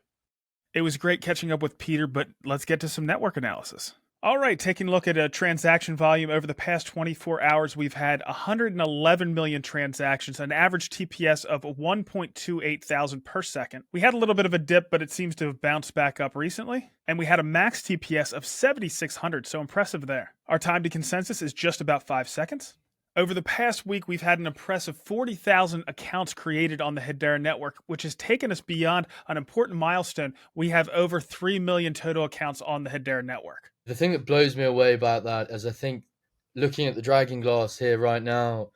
It was great catching up with Peter, but let's get to some network analysis. All right, taking a look at a transaction volume over the past 24 hours, we've had 111 million transactions, an average TPS of 1.28 thousand per second. We had a little bit of a dip, but it seems to have bounced back up recently. And we had a max TPS of 7,600, so impressive there. Our time to consensus is just about 5 seconds. Over the past week, we've had an impressive 40,000 accounts created on the Hedera network, which has taken us beyond an important milestone. We have over 3 million total accounts on the Hedera network. The thing that blows me away about that is I think looking at the Dragon Glass here right now,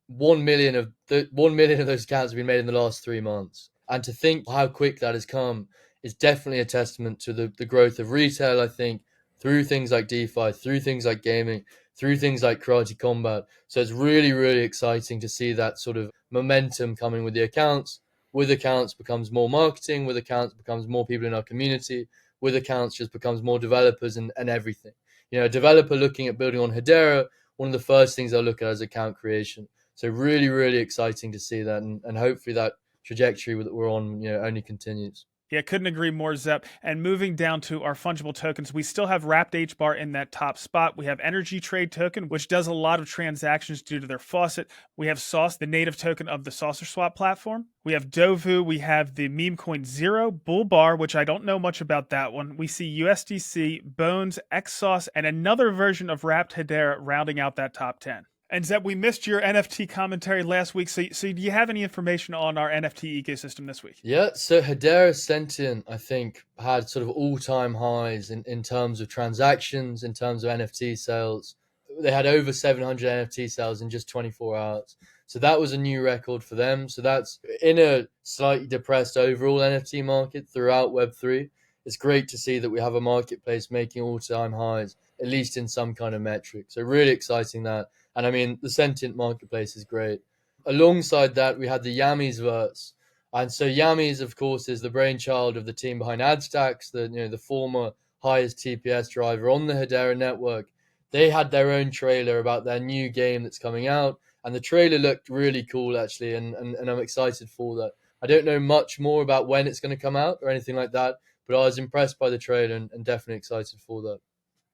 1 million of those accounts have been made in the last 3 months. And to think how quick that has come is definitely a testament to the growth of retail, I think, through things like DeFi, through things like gaming, through things like Karate Combat. So it's really, really exciting to see that sort of momentum coming with the accounts. With accounts becomes more marketing, with accounts becomes more people in our community, with accounts just becomes more developers and everything. A developer looking at building on Hedera, one of the first things they'll look at is account creation. So really, really exciting to see that, and hopefully that trajectory that we're on, only continues. Yeah, couldn't agree more, Zep. And moving down to our fungible tokens, we still have Wrapped-HBAR in that top spot. We have Energy Trade Token, which does a lot of transactions due to their faucet. We have Sauce, the native token of the Saucerswap platform. We have Dovu. We have the meme coin Zero, Bull Bar, which I don't know much about that one. We see USDC, Bones, XSauce, and another version of Wrapped Hedera rounding out that top 10. And Zeb, we missed your NFT commentary last week. So do you have any information on our NFT ecosystem this week? Yeah, so Hedera Sentient, I think, had sort of all-time highs in terms of transactions, in terms of NFT sales. They had over 700 NFT sales in just 24 hours. So that was a new record for them. So that's in a slightly depressed overall NFT market throughout Web3. It's great to see that we have a marketplace making all-time highs, at least in some kind of metric. So really exciting that. And I mean, the Sentient marketplace is great. Alongside that, we had the Yammies verse. And so Yammies, of course, is the brainchild of the team behind AdStacks, the former highest TPS driver on the Hedera network. They had their own trailer about their new game that's coming out. And the trailer looked really cool, actually. And I'm excited for that. I don't know much more about when it's going to come out or anything like that, but I was impressed by the trailer and definitely excited for that.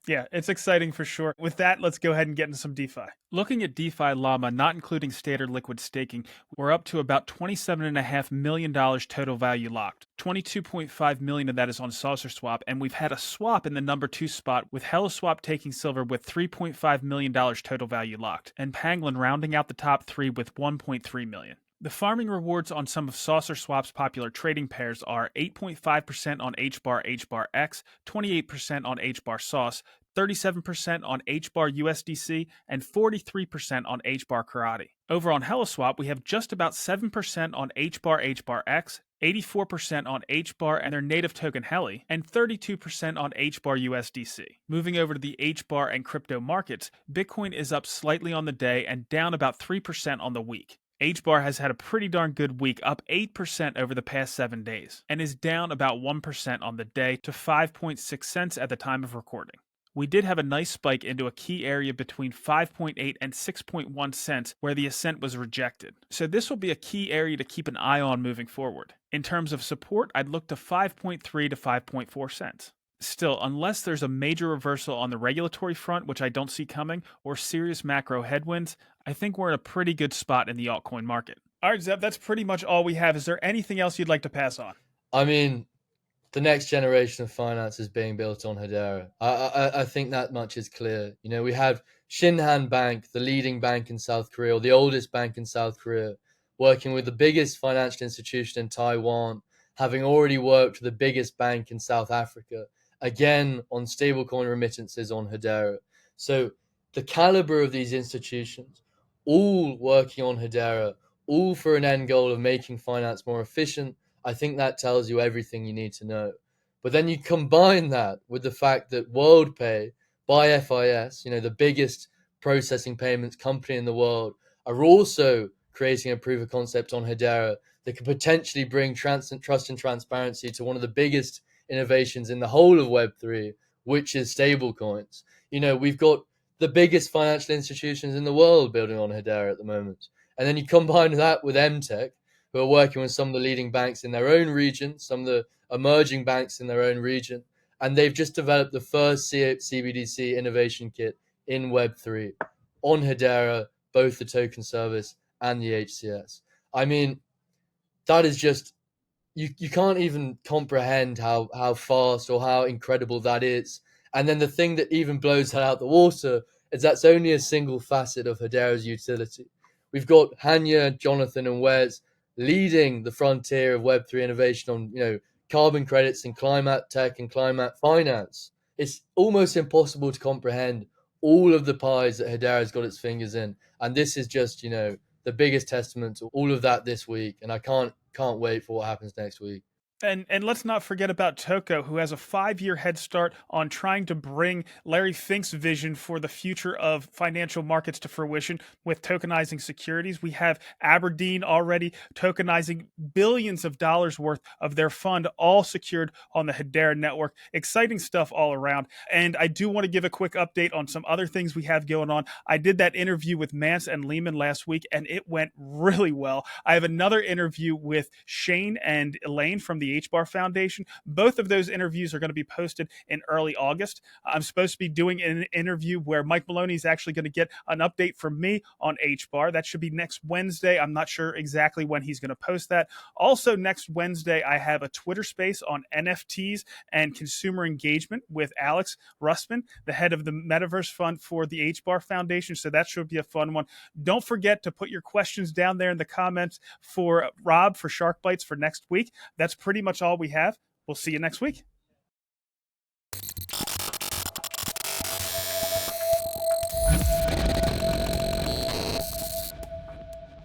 Yeah, it's exciting for sure. With that, let's go ahead and get into some DeFi. Looking at DeFi Llama, not including standard liquid staking, we're up to about $27.5 million total value locked. 22.5 million of that is on Saucerswap, and we've had a swap in the number 2 spot, with HelloSwap taking silver with $3.5 million total value locked, and Pangolin rounding out the top 3 with 1.3 million. The farming rewards on some of Saucerswap's popular trading pairs are 8.5% on HBAR X, 28% on HBAR Sauce, 37% on HBAR USDC, and 43% on HBAR Karate. Over on HelloSwap, we have just about 7% on HBAR X, 84% on HBAR and their native token Heli, and 32% on HBAR USDC. Moving over to the HBAR and crypto markets, Bitcoin is up slightly on the day and down about 3% on the week. HBAR has had a pretty darn good week, up 8% over the past 7 days, and is down about 1% on the day to 5.6 cents at the time of recording. We did have a nice spike into a key area between 5.8 and 6.1 cents where the ascent was rejected. So this will be a key area to keep an eye on moving forward. In terms of support, I'd look to 5.3 to 5.4 cents. Still, unless there's a major reversal on the regulatory front, which I don't see coming, or serious macro headwinds, I think we're in a pretty good spot in the altcoin market. All right, Zeb, that's pretty much all we have. Is there anything else you'd like to pass on? I mean, the next generation of finance is being built on Hedera. I think that much is clear. You know, we have Shinhan Bank, the leading bank in South Korea, or the oldest bank in South Korea, working with the biggest financial institution in Taiwan, having already worked with the biggest bank in South Africa, again on stablecoin remittances on Hedera. So the caliber of these institutions, all working on Hedera, all for an end goal of making finance more efficient, I think that tells you everything you need to know. But then you combine that with the fact that WorldPay by FIS, you know, the biggest processing payments company in the world, are also creating a proof of concept on Hedera that could potentially bring trust and transparency to one of the biggest innovations in the whole of Web3, which is stablecoins. You know, we've got the biggest financial institutions in the world building on Hedera at the moment. And then you combine that with Emtech, who are working with some of the leading banks in their own region, some of the emerging banks in their own region, and they've just developed the first CBDC innovation kit in Web3 on Hedera, both the token service and the HCS. I mean, that is just, you can't even comprehend how fast or how incredible that is. And then the thing that even blows that out the water is that's only a single facet of Hedera's utility. We've got Hanya, Jonathan, and Wes leading the frontier of Web3 innovation on, you know, carbon credits and climate tech and climate finance. It's almost impossible to comprehend all of the pies that Hedera's got its fingers in. And this is just, you know, the biggest testament to all of that this week. And I can't wait for what happens next week. And let's not forget about Toko, who has a 5-year head start on trying to bring Larry Fink's vision for the future of financial markets to fruition with tokenizing securities. We have Aberdeen already tokenizing billions of dollars worth of their fund, all secured on the Hedera network. Exciting stuff all around. And I do want to give a quick update on some other things we have going on. I did that interview with Mance and Lehman last week, and it went really well. I have another interview with Shane and Elaine from the H-Bar Foundation. Both of those interviews are going to be posted in early August. I'm supposed to be doing an interview where Mike Maloney is actually going to get an update from me on H-Bar. That should be next Wednesday. I'm not sure exactly when he's going to post that. Also, next Wednesday, I have a Twitter space on NFTs and consumer engagement with Alex Russman, the head of the Metaverse Fund for the H-Bar Foundation. So that should be a fun one. Don't forget to put your questions down there in the comments for Rob for Shark Bites for next week. That's pretty much all we have. We'll see you next week.